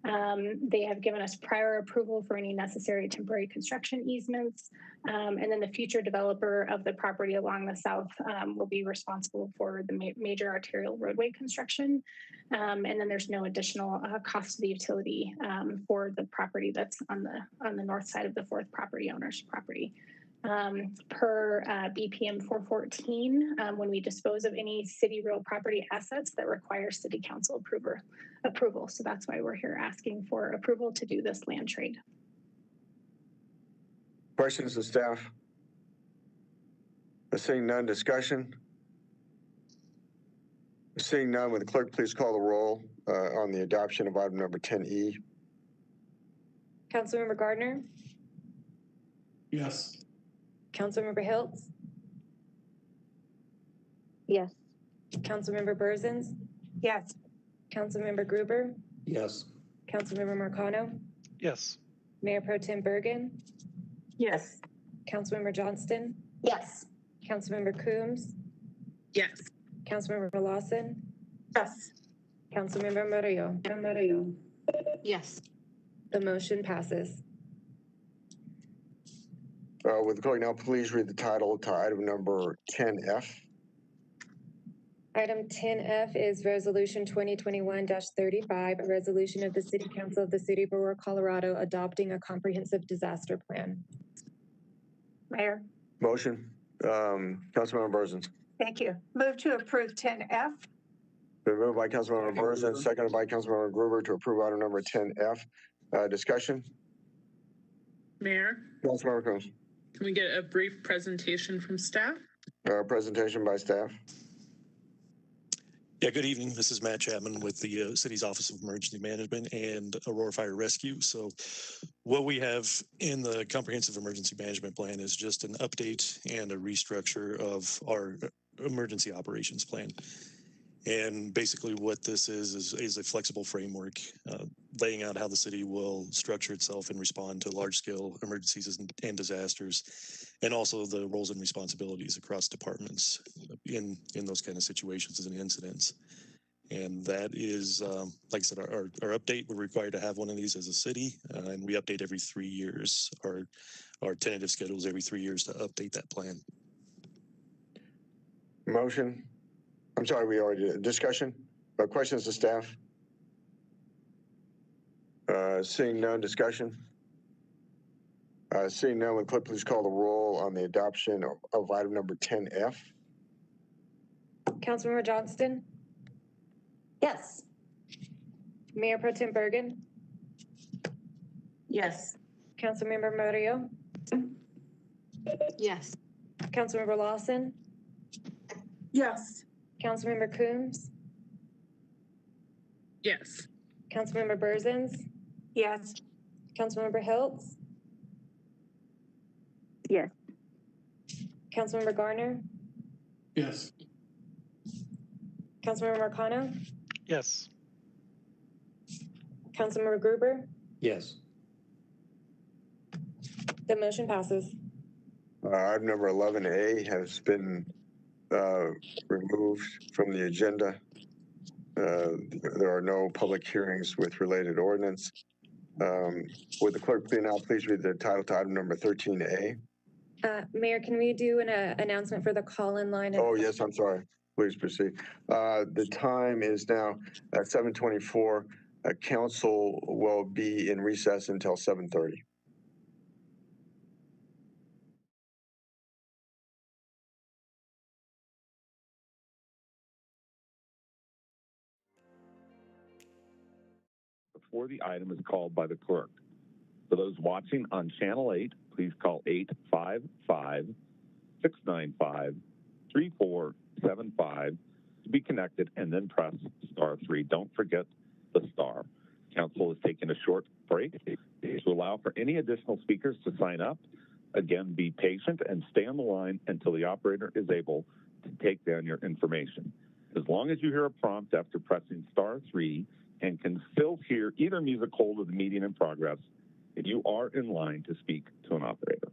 Speaker 18: They have given us prior approval for any necessary temporary construction easements. And then the future developer of the property along the south will be responsible for the major arterial roadway construction. And then there's no additional cost to the utility for the property that's on the north side of the fourth property owner's property. Per BPM 414, when we dispose of any city real property assets that require city council approval. So that's why we're here asking for approval to do this land trade.
Speaker 7: Questions of staff? Seeing none, discussion? Seeing none, will the clerk please call the roll on the adoption of item number 10E?
Speaker 4: Councilmember Gardner,
Speaker 9: Yes.
Speaker 4: Councilmember Hiltz,
Speaker 11: Yes.
Speaker 4: Councilmember Burzins,
Speaker 6: Yes.
Speaker 4: Councilmember Gruber,
Speaker 12: Yes.
Speaker 4: Councilmember Marcano,
Speaker 9: Yes.
Speaker 4: Mayor Pro Tem Bergen,
Speaker 3: Yes.
Speaker 4: Councilmember Johnston,
Speaker 11: Yes.
Speaker 4: Councilmember Coombs,
Speaker 5: Yes.
Speaker 4: Councilmember Lawson,
Speaker 3: Yes.
Speaker 4: Councilmember Murillo.
Speaker 3: Yes.
Speaker 4: The motion passes.
Speaker 7: Would the clerk now please read the title to item number 10F?
Speaker 4: Item 10F is Resolution 2021-35, a resolution of the City Council of the City of Aurora, Colorado, adopting a comprehensive disaster plan.
Speaker 6: Mayor,
Speaker 7: Motion, Councilmember Burzins.
Speaker 6: thank you. Move to approve 10F.
Speaker 7: Been moved by Councilmember Burzins, seconded by Councilmember Gruber to approve item number 10F. Discussion?
Speaker 5: Mayor,
Speaker 7: Councilmember Coombs.
Speaker 5: can we get a brief presentation from staff?
Speaker 7: Presentation by staff.
Speaker 19: Yeah, good evening. This is Matt Chapman with the city's Office of Emergency Management and Aurora Fire Rescue. So what we have in the Comprehensive Emergency Management Plan is just an update and a restructure of our emergency operations plan. And basically what this is a flexible framework laying out how the city will structure itself and respond to large-scale emergencies and disasters, and also the roles and responsibilities across departments in those kind of situations and incidents. And that is, like I said, our update. We're required to have one of these as a city, and we update every 3 years. Our tentative schedule is every 3 years to update that plan.
Speaker 7: Motion. I'm sorry, we already did. Discussion? Questions to staff? Seeing none, discussion? Seeing none, would clerk please call the roll on the adoption of item number 10F?
Speaker 4: Councilmember Johnston,
Speaker 11: Yes.
Speaker 4: Mayor Pro Tem Bergen,
Speaker 3: Yes.
Speaker 4: Councilmember Murillo,
Speaker 3: Yes.
Speaker 4: Councilmember Lawson,
Speaker 3: Yes.
Speaker 4: Councilmember Coombs,
Speaker 5: Yes.
Speaker 4: Councilmember Burzins,
Speaker 6: Yes.
Speaker 4: Councilmember Hiltz,
Speaker 8: Yes.
Speaker 4: Councilmember Garner,
Speaker 9: Yes.
Speaker 4: Councilmember Marcano,
Speaker 9: Yes.
Speaker 4: Councilmember Gruber.
Speaker 12: Yes.
Speaker 4: The motion passes.
Speaker 7: Item number 11A has been removed from the agenda. There are no public hearings with related ordinance. Would the clerk please read the title to item number 13A?
Speaker 4: Mayor, can we do an announcement for the call-in line?
Speaker 7: Oh, yes, I'm sorry. Please proceed. The time is now at 7:24. Council will be in recess until 7:30.
Speaker 2: Before the item is called by the clerk. For those watching on Channel 8, please call 855-695-3475 to be connected and then press *3. Don't forget the star. Council is taking a short break to allow for any additional speakers to sign up. Again, be patient and stay on the line until the operator is able to take down your information. As long as you hear a prompt after pressing *3 and can still hear either music hold of the meeting in progress if you are in line to speak to an operator.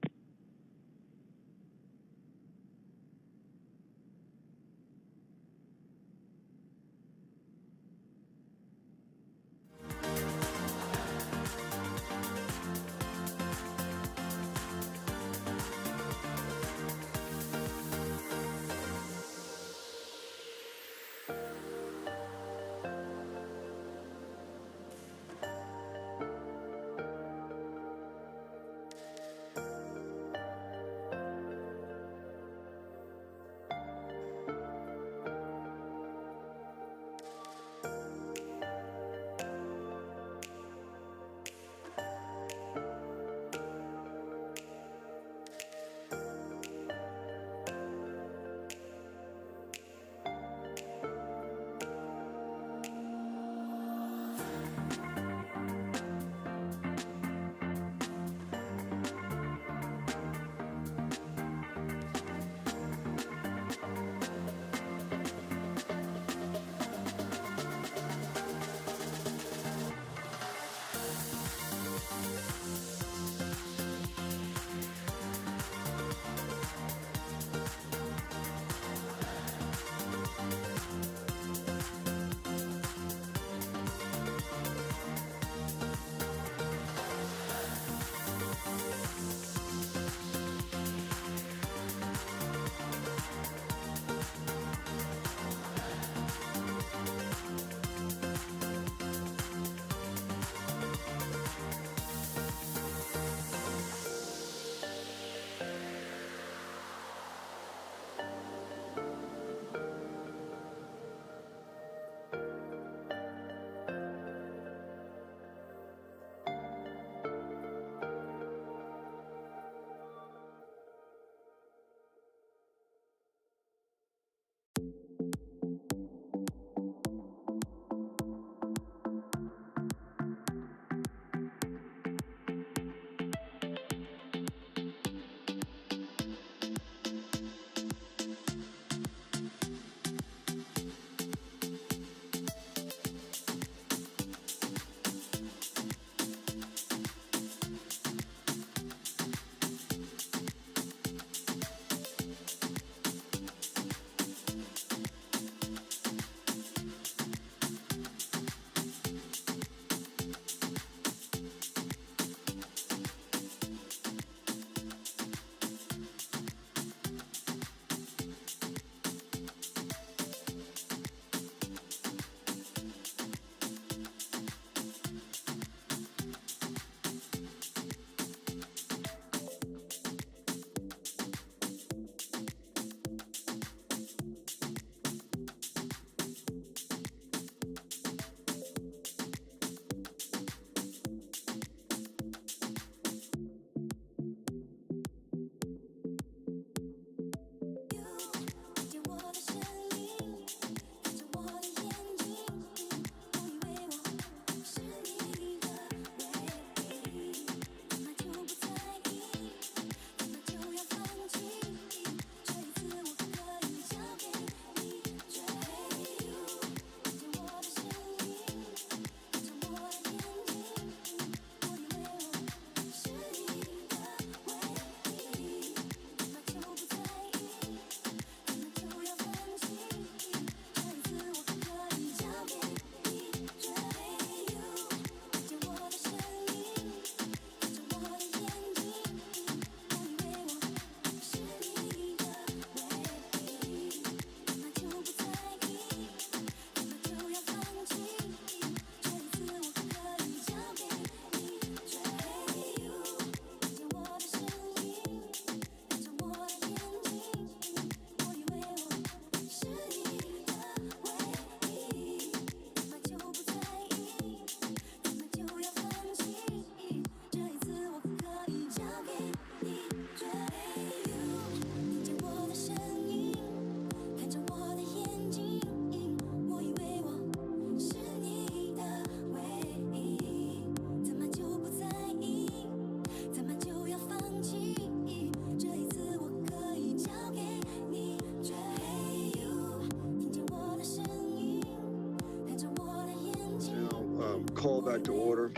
Speaker 7: call back to order.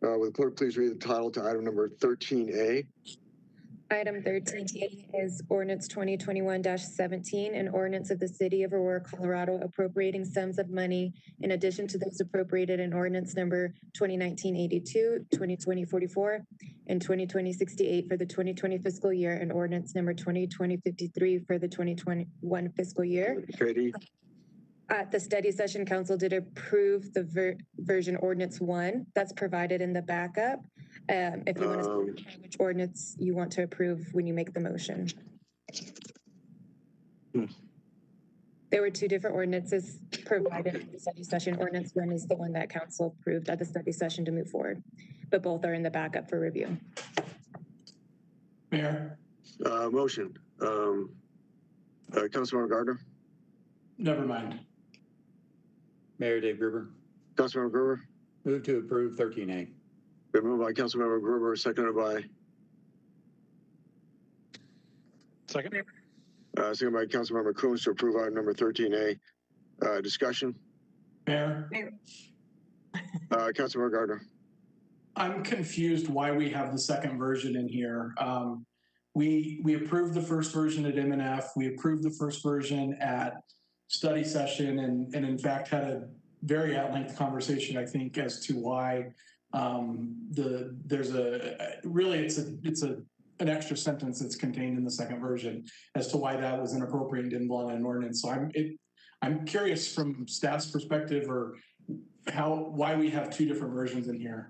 Speaker 7: Will the clerk please read the title to item number 13A?
Speaker 4: Item 13A is ordinance 2021-17, an ordinance of the City of Aurora, Colorado, appropriating sums of money in addition to those appropriated in ordinance number 2019-82, 2020-44, and 2020-68 for the 2020 fiscal year, and ordinance number 2020-53 for the 2021 fiscal year.
Speaker 7: Katie?
Speaker 4: At the study session, council did approve the version ordinance 1 that's provided in the backup. If you want to specify which ordinance you want to approve when you make the motion. There were 2 different ordinances provided in the study session. Ordinance 1 is the one that council approved at the study session to move forward, but both are in the backup for review.
Speaker 20: Mayor?
Speaker 7: Motion. Councilmember Gardner?
Speaker 20: Never mind.
Speaker 12: Mayor Dave Gruber.
Speaker 7: Councilmember Gruber?
Speaker 12: Move to approve 13A.
Speaker 7: Been moved by Councilmember Gruber, seconded by?
Speaker 9: Second.
Speaker 7: Seconded by Councilmember Coons to approve item number 13A. Discussion?
Speaker 20: Mayor?
Speaker 7: Councilmember Gardner?
Speaker 20: I'm confused why we have the second version in here. We approved the first version at M&F. We approved the first version at study session and in fact had a very at-length conversation, I think, as to why there's an extra sentence that's contained in the second version as to why that was inappropriate and didn't belong in an ordinance. So I'm curious from staff's perspective or why we have 2 different versions in here,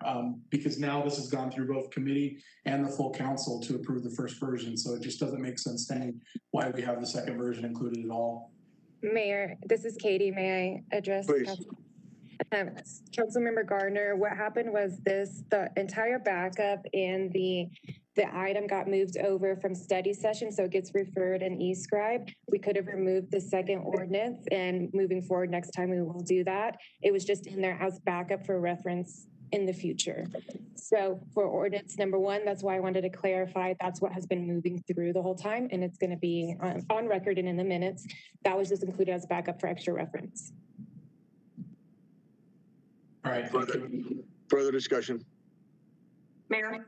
Speaker 20: because now this has gone through both committee and the full council to approve the first version. So it just doesn't make sense to me why we have the second version included at all.
Speaker 4: Mayor, this is Katie. May I address?
Speaker 7: Please.
Speaker 4: Councilmember Gardner, what happened was the entire backup and the item got moved over from study session, so it gets referred in eScribe. We could have removed the second ordinance, and moving forward next time we will do that. It was just in there as backup for reference in the future. So for ordinance number 1, that's why I wanted to clarify that's what has been moving through the whole time, and it's going to be on record and in the minutes. That was just included as backup for extra reference.
Speaker 20: All right.
Speaker 7: Further discussion?
Speaker 3: Mayor?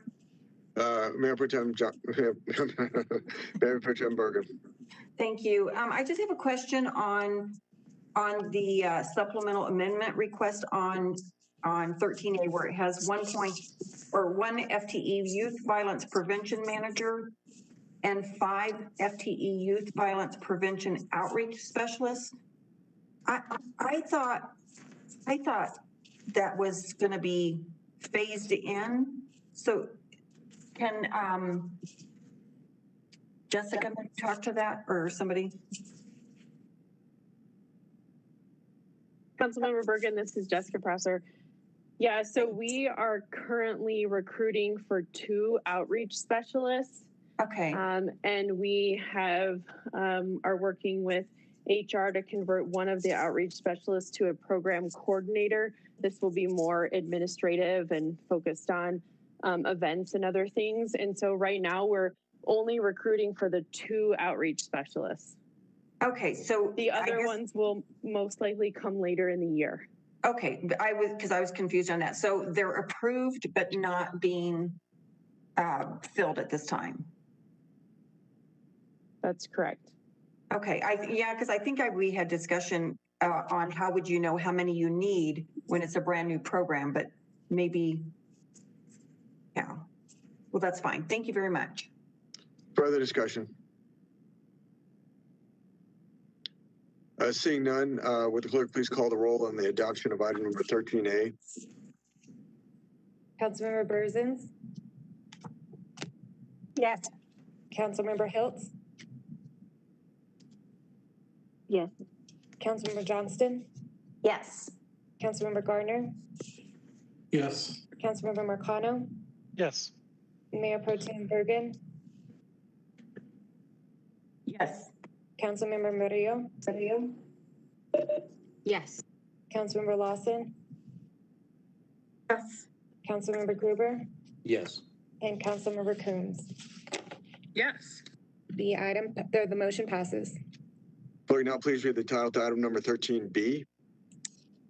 Speaker 7: Mayor Pro Tem Mayor Pro Tem Bergen.
Speaker 3: Thank you. I just have a question on the supplemental amendment request on 13A, where it has 1 FTE youth violence prevention manager and 5 FTE youth violence prevention outreach specialists. I thought that was going to be phased in. So can Jessica talk to that, or somebody?
Speaker 21: Councilmember Bergen, this is Jessica Prosser. Yeah, so we are currently recruiting for 2 outreach specialists.
Speaker 3: Okay.
Speaker 21: And we have are working with HR to convert one of the outreach specialists to a program coordinator. This will be more administrative and focused on events and other things. And so right now we're only recruiting for the 2 outreach specialists.
Speaker 3: Okay, so
Speaker 21: the other ones will most likely come later in the year.
Speaker 3: Okay, because I was confused on that. So they're approved but not being filled at this time.
Speaker 21: That's correct.
Speaker 3: Okay, yeah, because I think we had discussion on how would you know how many you need when it's a brand new program, but maybe, yeah. Well, that's fine. Thank you very much.
Speaker 7: Further discussion? Seeing none, would the clerk please call the roll on the adoption of item number 13A?
Speaker 4: Councilmember Berzins?
Speaker 6: Yes.
Speaker 4: Councilmember Hiltz?
Speaker 21: Yes.
Speaker 4: Councilmember Johnston?
Speaker 11: Yes.
Speaker 4: Councilmember Gardner?
Speaker 20: Yes.
Speaker 4: Councilmember Marcano?
Speaker 9: Yes.
Speaker 4: Mayor Pro Tem Bergen?
Speaker 3: Yes.
Speaker 4: Councilmember Murillo?
Speaker 11: Yes.
Speaker 4: Councilmember Lawson?
Speaker 3: Yes.
Speaker 4: Councilmember Gruber?
Speaker 12: Yes.
Speaker 4: And Councilmember Coons?
Speaker 5: Yes.
Speaker 4: The motion passes.
Speaker 7: Clerk, now please read the title to item number 13B.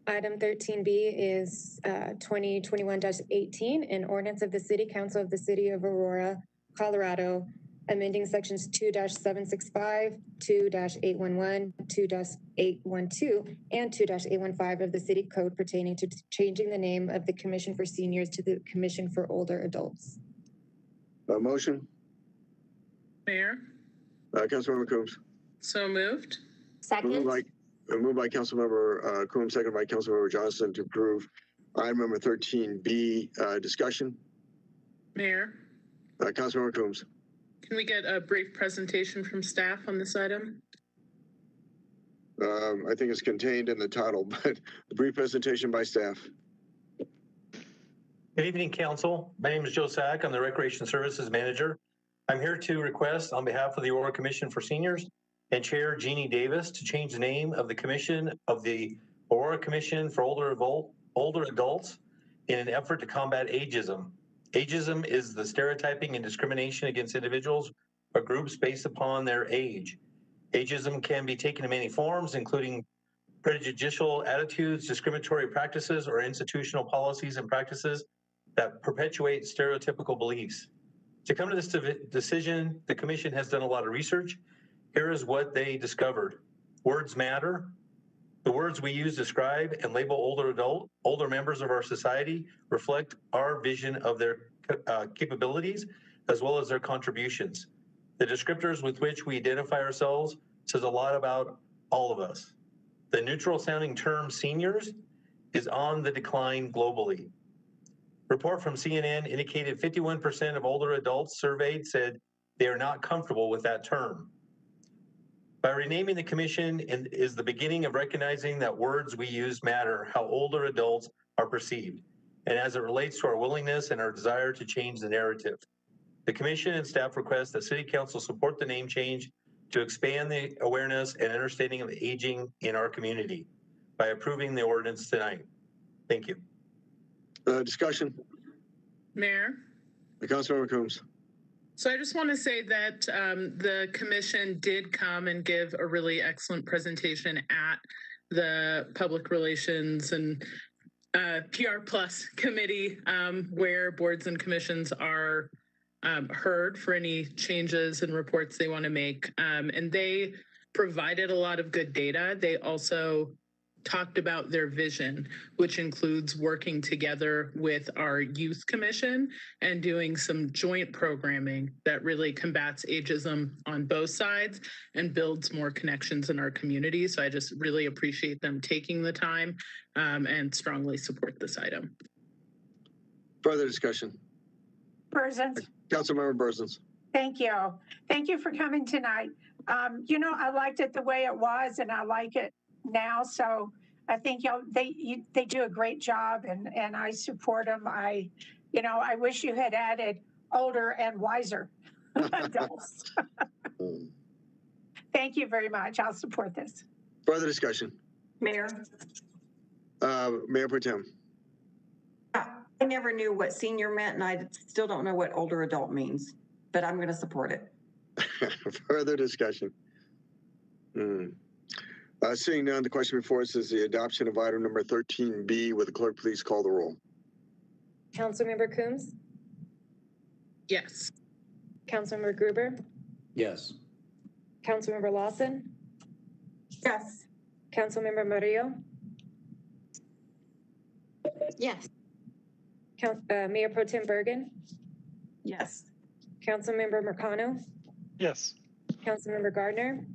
Speaker 4: Item 13B is 2021-18, an ordinance of the City Council of the City of Aurora, Colorado, amending sections 2-765, 2-811, 2-812, and 2-815 of the City Code pertaining to changing the name of the Commission for Seniors to the Commission for Older Adults.
Speaker 7: Motion?
Speaker 5: Mayor?
Speaker 7: Councilmember Coombs.
Speaker 5: So moved.
Speaker 11: Second.
Speaker 7: Moved by Councilmember Coombs, seconded by Councilmember Johnston to approve item number 13B. Discussion?
Speaker 5: Mayor?
Speaker 7: Councilmember Coombs.
Speaker 5: Can we get a brief presentation from staff on this item?
Speaker 7: I think it's contained in the title, but a brief presentation by staff.
Speaker 1: Good evening, Council. My name is Joe Sack. I'm the Recreation Services Manager. I'm here to request on behalf of the Aurora Commission for Seniors and Chair Jeannie Davis to change the name of the Commission of the Aurora Commission for Older Adults in an effort to combat ageism. Ageism is the stereotyping and discrimination against individuals or groups based upon their age. Ageism can be taken in many forms, including prejudicial attitudes, discriminatory practices, or institutional policies and practices that perpetuate stereotypical beliefs. To come to this decision, the Commission has done a lot of research. Here is what they discovered. Words matter. The words we use, describe, and label older members of our society reflect our vision of their capabilities as well as their contributions. The descriptors with which we identify ourselves says a lot about all of us. The neutral sounding term seniors is on the decline globally. Report from CNN indicated 51% of older adults surveyed said they are not comfortable with that term. By renaming the commission is the beginning of recognizing that words we use matter, how older adults are perceived, and as it relates to our willingness and our desire to change the narrative. The commission and staff request that City Council support the name change to expand the awareness and understanding of aging in our community by approving the ordinance tonight. Thank you.
Speaker 7: Discussion?
Speaker 5: Mayor?
Speaker 7: Councilmember Coombs.
Speaker 5: So I just want to say that the commission did come and give a really excellent presentation at the Public Relations and PR Plus Committee, where boards and commissions are heard for any changes and reports they want to make. And they provided a lot of good data. They also talked about their vision, which includes working together with our youth commission and doing some joint programming that really combats ageism on both sides and builds more connections in our community. So I just really appreciate them taking the time and strongly support this item.
Speaker 7: Further discussion?
Speaker 6: Berzins.
Speaker 7: Councilmember Berzins.
Speaker 6: Thank you. Thank you for coming tonight. You know, I liked it the way it was, and I like it now. So I think they do a great job, and I support them. I wish you had added older and wiser adults. Thank you very much. I'll support this.
Speaker 7: Further discussion?
Speaker 3: Mayor?
Speaker 7: Mayor Pro Tem.
Speaker 3: I never knew what senior meant, and I still don't know what older adult means, but I'm going to support it.
Speaker 7: Further discussion? Seeing none, the question before us is the adoption of item number 13B. Will the clerk please call the roll?
Speaker 4: Councilmember Coombs?
Speaker 5: Yes.
Speaker 4: Councilmember Gruber?
Speaker 12: Yes.
Speaker 4: Councilmember Lawson?
Speaker 3: Yes.
Speaker 4: Councilmember Murillo?
Speaker 11: Yes.
Speaker 4: Mayor Pro Tem Bergen?
Speaker 3: Yes.
Speaker 4: Councilmember Mercano?
Speaker 9: Yes.
Speaker 4: Councilmember Gardner?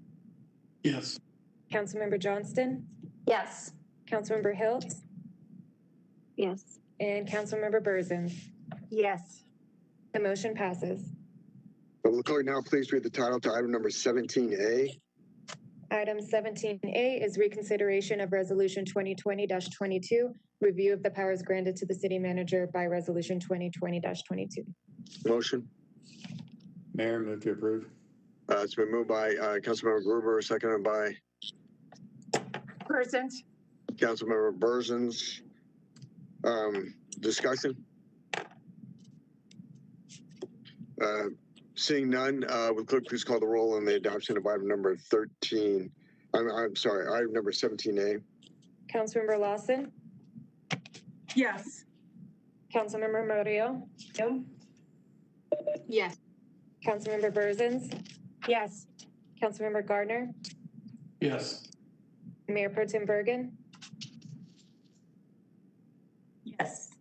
Speaker 20: Yes.
Speaker 4: Councilmember Johnston?
Speaker 11: Yes.
Speaker 4: Councilmember Hilt?
Speaker 21: Yes.
Speaker 4: And Councilmember Berzins?
Speaker 6: Yes.
Speaker 4: The motion passes.
Speaker 7: Will the clerk now please read the title to item number 17A?
Speaker 4: Item 17A is reconsideration of Resolution 2020-22, review of the powers granted to the city manager by Resolution 2020-22.
Speaker 7: Motion?
Speaker 12: Mayor, move to approve.
Speaker 7: It's been moved by Councilmember Gruber, seconded by
Speaker 6: Berzins.
Speaker 7: Councilmember Berzins. Discussion? Seeing none, will the clerk please call the roll on the adoption of item number 13, I'm sorry, item number 17A.
Speaker 4: Councilmember Lawson,
Speaker 16: Yes.
Speaker 4: Councilmember Murillo,
Speaker 16: Yes.
Speaker 4: Councilmember Berzins,
Speaker 6: Yes.
Speaker 4: Councilmember Gardner,
Speaker 20: Yes.
Speaker 4: Mayor Pro Tem Bergen,
Speaker 3: Yes.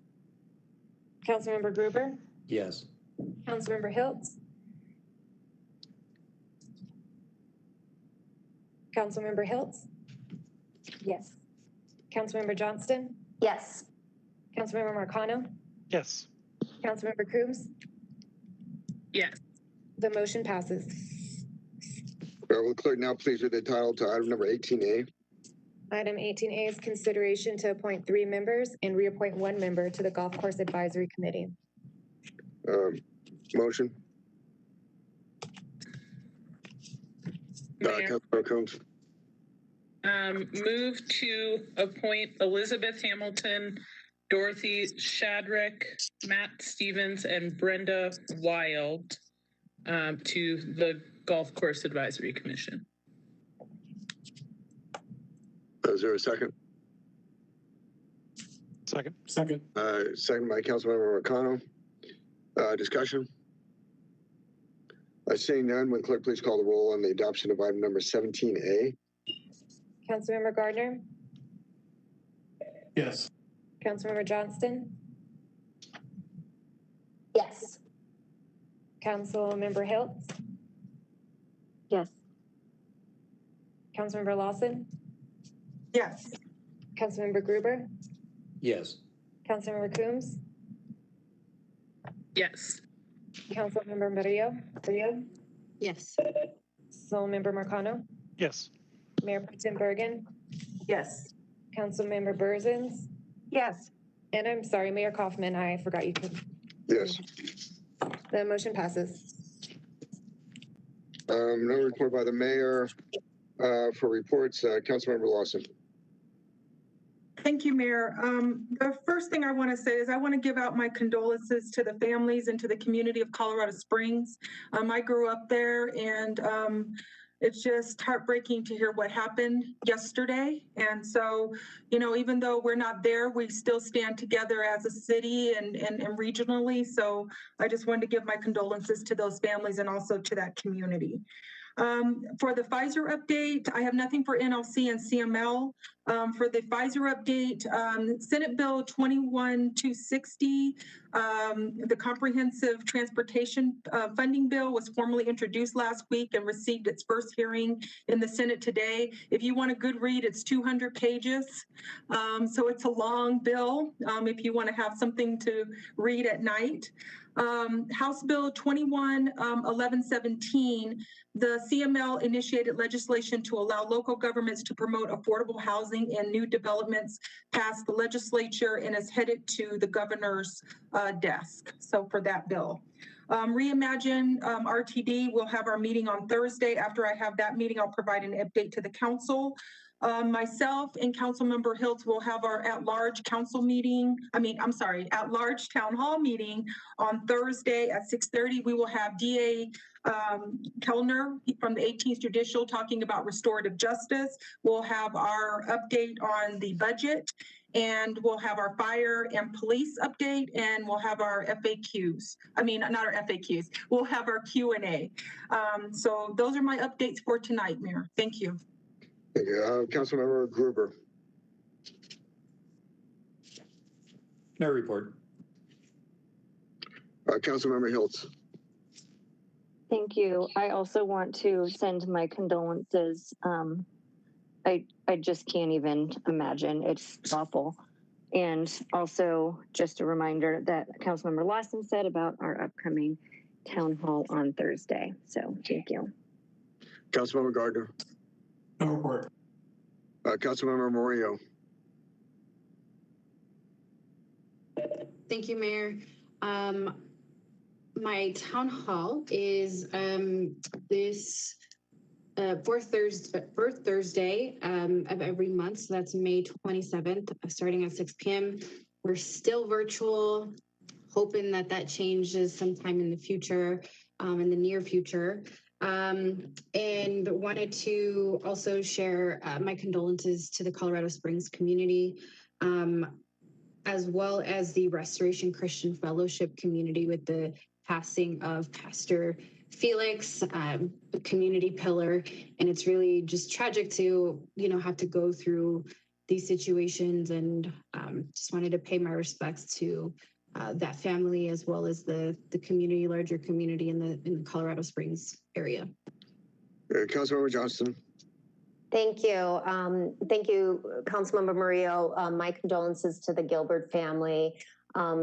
Speaker 4: Councilmember Gruber,
Speaker 12: Yes.
Speaker 4: Councilmember Hiltz, Councilmember Hiltz,
Speaker 3: Yes.
Speaker 4: Councilmember Johnston,
Speaker 11: Yes.
Speaker 4: Councilmember Marcano,
Speaker 9: Yes.
Speaker 4: Councilmember Coombs.
Speaker 5: Yes.
Speaker 4: The motion passes.
Speaker 7: Will the clerk now please read the title to item number 18A?
Speaker 4: Item 18A is consideration to appoint 3 members and reappoint 1 member to the Golf Course Advisory Committee.
Speaker 7: Motion.
Speaker 5: Mayor.
Speaker 7: Councilmember Coombs.
Speaker 5: Move to appoint Elizabeth Hamilton, Dorothy Shadrick, Matt Stevens, and Brenda Wild to the Golf Course Advisory Commission.
Speaker 7: Is there a second?
Speaker 9: Second.
Speaker 7: Second by Councilmember Marcano. Discussion? Seeing none, will the clerk please call the roll on the adoption of item number 17A?
Speaker 4: Councilmember Gardner,
Speaker 20: Yes.
Speaker 4: Councilmember Johnston,
Speaker 11: Yes.
Speaker 4: Councilmember Hiltz,
Speaker 11: Yes.
Speaker 4: Councilmember Lawson,
Speaker 16: Yes.
Speaker 4: Councilmember Gruber,
Speaker 12: Yes.
Speaker 4: Councilmember Coombs,
Speaker 5: Yes.
Speaker 4: Councilmember Murillo,
Speaker 16: Yes.
Speaker 4: Councilmember Marcano,
Speaker 9: Yes.
Speaker 4: Mayor Pro Tem Bergen,
Speaker 3: Yes.
Speaker 4: Councilmember Berzins,
Speaker 6: Yes.
Speaker 4: and I'm sorry, Mayor Kaufman, I forgot you could.
Speaker 7: Yes.
Speaker 4: The motion passes.
Speaker 7: No report by the mayor for reports. Councilmember Lawson.
Speaker 16: Thank you, Mayor. The first thing I want to say is I want to give out my condolences to the families and to the community of Colorado Springs. I grew up there, and it's just heartbreaking to hear what happened yesterday. And so, you know, even though we're not there, we still stand together as a city and regionally. So I just wanted to give my condolences to those families and also to that community. For the Pfizer update, I have nothing for NLC and CML. For the Pfizer update, Senate Bill 21260, the Comprehensive Transportation Funding Bill was formally introduced last week and received its first hearing in the Senate today. If you want a good read, it's 200 pages. So it's a long bill if you want to have something to read at night. House Bill 211117, the CML initiated legislation to allow local governments to promote affordable housing and new developments, passed the legislature and is headed to the governor's desk. So for that bill. Reimagine RTD, we'll have our meeting on Thursday. After I have that meeting, I'll provide an update to the council. Myself and Councilmember Hiltz will have our at-large council meeting. At-large town hall meeting on Thursday at 6:30. We will have DA Kellner from the 18th Judicial talking about restorative justice. We'll have our update on the budget, and we'll have our fire and police update, and we'll have our FAQs. Not our FAQs. We'll have our Q&A. So those are my updates for tonight, Mayor. Thank you.
Speaker 7: Thank you. Councilmember Gruber.
Speaker 12: No report.
Speaker 7: Councilmember Hiltz.
Speaker 10: Thank you. I also want to send my condolences. I just can't even imagine. It's awful. And also just a reminder that Councilmember Lawson said about our upcoming town hall on Thursday. So thank you.
Speaker 7: Councilmember Gardner.
Speaker 20: No report.
Speaker 7: Councilmember Murillo.
Speaker 22: Thank you, Mayor. My town hall is this fourth Thursday of every month. So that's May 27th, starting at 6 p.m. We're still virtual, hoping that changes sometime in the future, in the near future. And wanted to also share my condolences to the Colorado Springs community, as well as the Restoration Christian Fellowship community with the passing of Pastor Felix, a community pillar. And it's really just tragic to, have to go through these situations, and just wanted to pay my respects to that family, as well as the community, larger community in the Colorado Springs area.
Speaker 7: Councilmember Johnston.
Speaker 11: Thank you. Thank you, Councilmember Murillo. My condolences to the Gilbert family.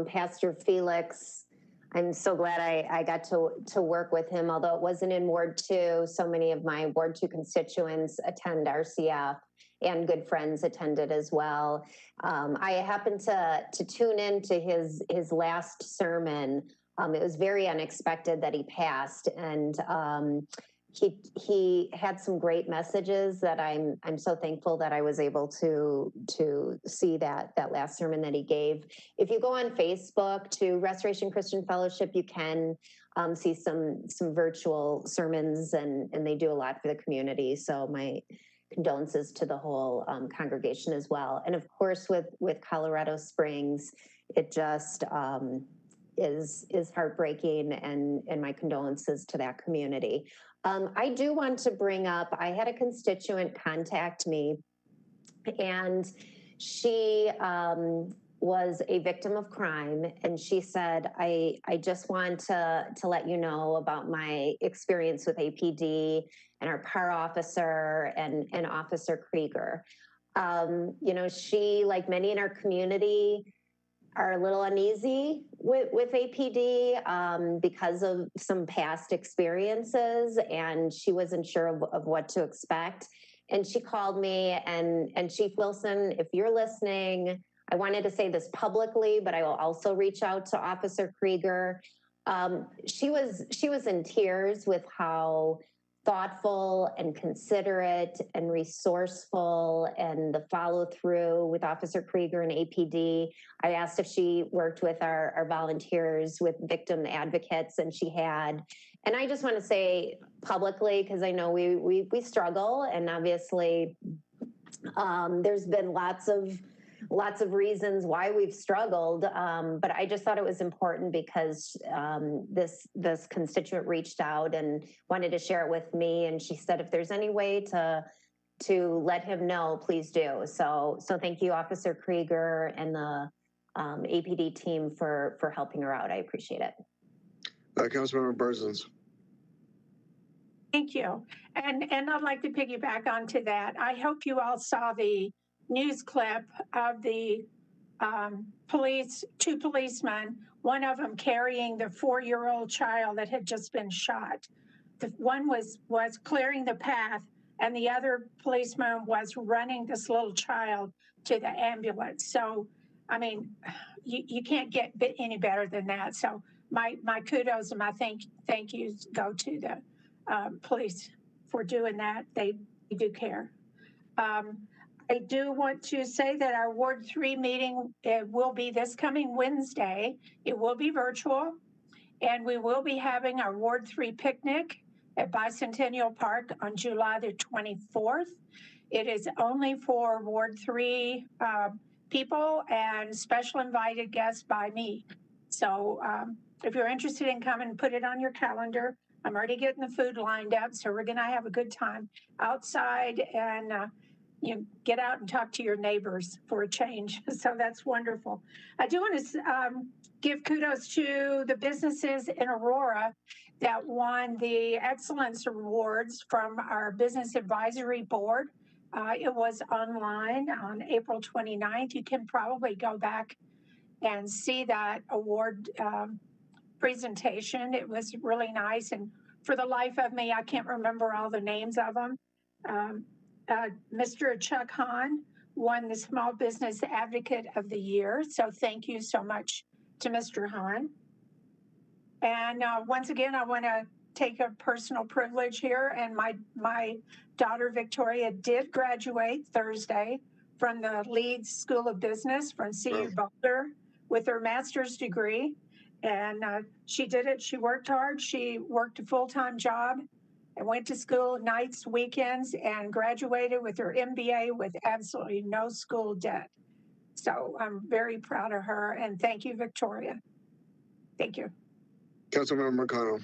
Speaker 11: Pastor Felix, I'm so glad I got to work with him, although it wasn't in Ward 2. So many of my Ward 2 constituents attend RCF, and good friends attended as well. I happened to tune in to his last sermon. It was very unexpected that he passed, and he had some great messages that I'm so thankful that I was able to see that last sermon that he gave. If you go on Facebook to Restoration Christian Fellowship, you can see some virtual sermons, and they do a lot for the community. So my condolences to the whole congregation as well. And of course, with Colorado Springs, it just is heartbreaking, and my condolences to that community. I do want to bring up, I had a constituent contact me, and she was a victim of crime, and she said, I just want to let you know about my experience with APD and our PAR officer and Officer Krieger. She, like many in our community, are a little uneasy with APD because of some past experiences, and she wasn't sure of what to expect. And she called me, and Chief Wilson, if you're listening, I wanted to say this publicly, but I will also reach out to Officer Krieger. She was in tears with how thoughtful and considerate and resourceful, and the follow through with Officer Krieger and APD. I asked if she worked with our volunteers with victim advocates, and she had. And I just want to say publicly, because I know we struggle, and obviously there's been lots of reasons why we've struggled, but I just thought it was important because this constituent reached out and wanted to share it with me, and she said if there's any way to let him know, please do. So thank you, Officer Krieger and the APD team for helping her out. I appreciate it.
Speaker 7: Councilmember Berzins.
Speaker 6: Thank you. And I'd like to piggyback onto that. I hope you all saw the news clip of the two policemen, one of them carrying the 4-year-old child that had just been shot. The one was clearing the path, and the other policeman was running this little child to the ambulance. So, I mean, you can't get any better than that. So my kudos and my thank yous go to the police for doing that. They do care. I do want to say that our Ward 3 meeting will be this coming Wednesday. It will be virtual, and we will be having our Ward 3 picnic at Bicentennial Park on July the 24th. It is only for Ward 3 people and special invited guests by me. So if you're interested in coming, put it on your calendar. I'm already getting the food lined up, so we're gonna have a good time outside, and you get out and talk to your neighbors for a change. So that's wonderful. I do want to give kudos to the businesses in Aurora that won the Excellence Awards from our Business Advisory Board. It was online on April 29th. You can probably go back and see that award presentation. It was really nice. And for the life of me, I can't remember all the names of them. Mr. Chuck Hahn won the Small Business Advocate of the Year. So thank you so much to Mr. Hahn. And once again, I want to take a personal privilege here. And my daughter, Victoria, did graduate Thursday from the Leeds School of Business from CU Boulder with her master's degree. And she did it. She worked hard. She worked a full-time job. and went to school nights, weekends, and graduated with her MBA with absolutely no school debt. So I'm very proud of her, and thank you, Victoria. Thank you.
Speaker 7: Councilmember McConnell.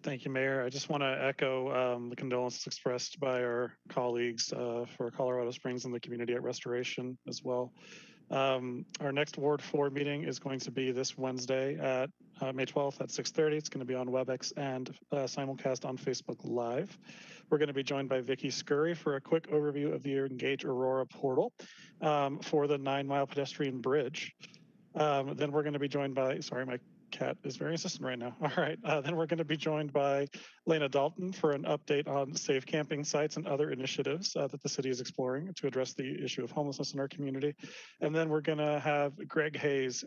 Speaker 9: Thank you, Mayor. I just want to echo the condolences expressed by our colleagues for Colorado Springs and the community at Restoration as well. Our next Ward 4 meeting is going to be this Wednesday at May 12th at 6:30. It's going to be on WebEx and simulcast on Facebook Live. We're going to be joined by Vicki Scurry for a quick overview of the Engage Aurora portal for the 9-mile pedestrian bridge. Then we're going to be joined by, sorry, my cat is very insistent right now. All right, then we're going to be joined by Lena Dalton for an update on safe camping sites and other initiatives that the city is exploring to address the issue of homelessness in our community. And then we're going to have Greg Hayes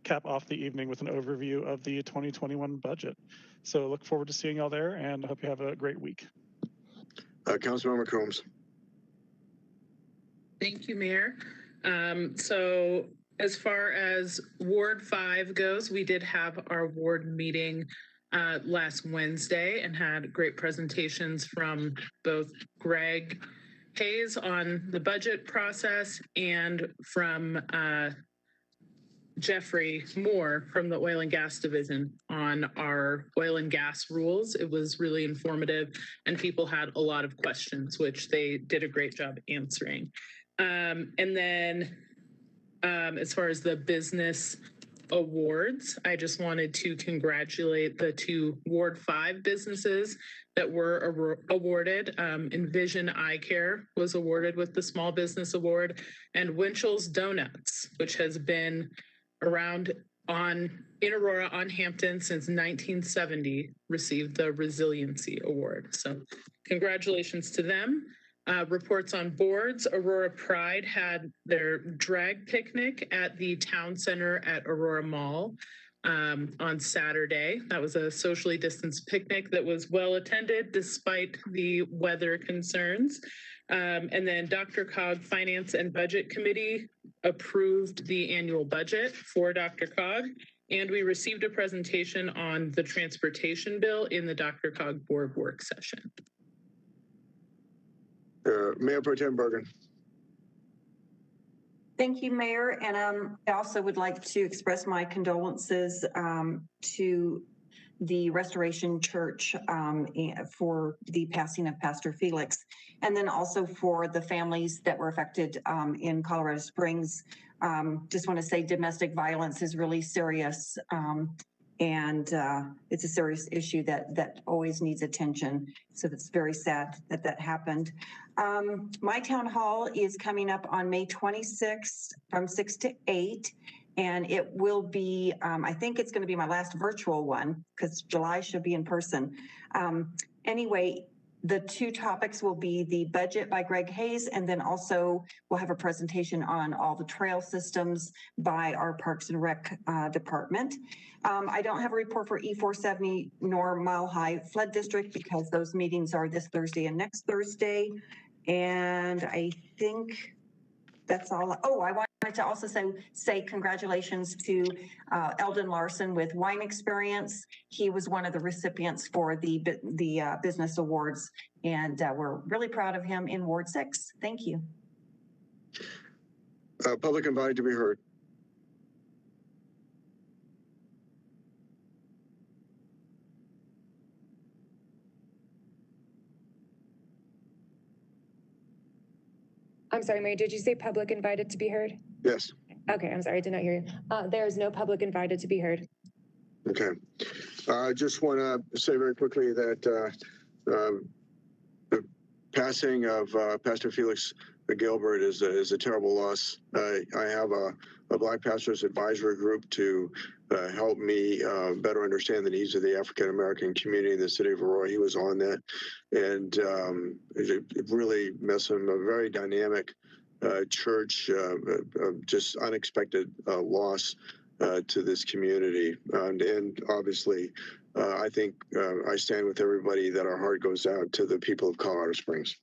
Speaker 9: cap off the evening with an overview of the 2021 budget. So look forward to seeing y'all there, and I hope you have a great week.
Speaker 7: Councilmember Combs.
Speaker 5: Thank you, Mayor. So as far as Ward 5 goes, we did have our ward meeting last Wednesday and had great presentations from both Greg Hayes on the budget process and from Jeffrey Moore from the Oil and Gas Division on our oil and gas rules. It was really informative and people had a lot of questions, which they did a great job answering. And then as far as the business awards, I just wanted to congratulate the 2 Ward 5 businesses that were awarded. Envision Eye Care was awarded with the Small Business Award, and Winchell's Donuts, which has been around in Aurora on Hampton since 1970, received the Resiliency Award. So congratulations to them. Reports on boards. Aurora Pride had their drag picnic at the town center at Aurora Mall on Saturday. That was a socially distanced picnic that was well attended despite the weather concerns. And then DRCOG Finance and Budget Committee approved the annual budget for DRCOG, and we received a presentation on the transportation bill in the DRCOG board work session.
Speaker 7: Mayor Pro Tem Bergen.
Speaker 3: Thank you, Mayor. And I also would like to express my condolences to the Restoration Church for the passing of Pastor Felix, and then also for the families that were affected in Colorado Springs. Just want to say domestic violence is really serious, and it's a serious issue that always needs attention. So it's very sad that that happened. My town hall is coming up on May 26th from 6 to 8. And it will be, I think it's going to be my last virtual one because July should be in person. Anyway, the 2 topics will be the budget by Greg Hayes, and then also we'll have a presentation on all the trail systems by our Parks and Rec department. I don't have a report for E470 nor Mile High Flood District because those meetings are this Thursday and next Thursday. And I think that's all. Oh, I wanted to also say congratulations to Eldon Larson with Wine Experience. He was one of the recipients for the business awards, and we're really proud of him in Ward 6. Thank you.
Speaker 7: Public invited to be heard.
Speaker 4: I'm sorry, Mary, did you say public invited to be heard?
Speaker 7: Yes.
Speaker 4: Okay, I'm sorry, I did not hear you. There is no public invited to be heard.
Speaker 7: Okay. I just want to say very quickly that the passing of Pastor Felix Gilbert is a terrible loss. I have a Black Pastors Advisory Group to help me better understand the needs of the African American community in the city of Aurora. He was on that, and it really missed him. A very dynamic church, just unexpected loss to this community, and obviously, I think I stand with everybody that our heart goes out to the people of Colorado Springs.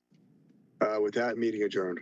Speaker 7: With that, meeting adjourned.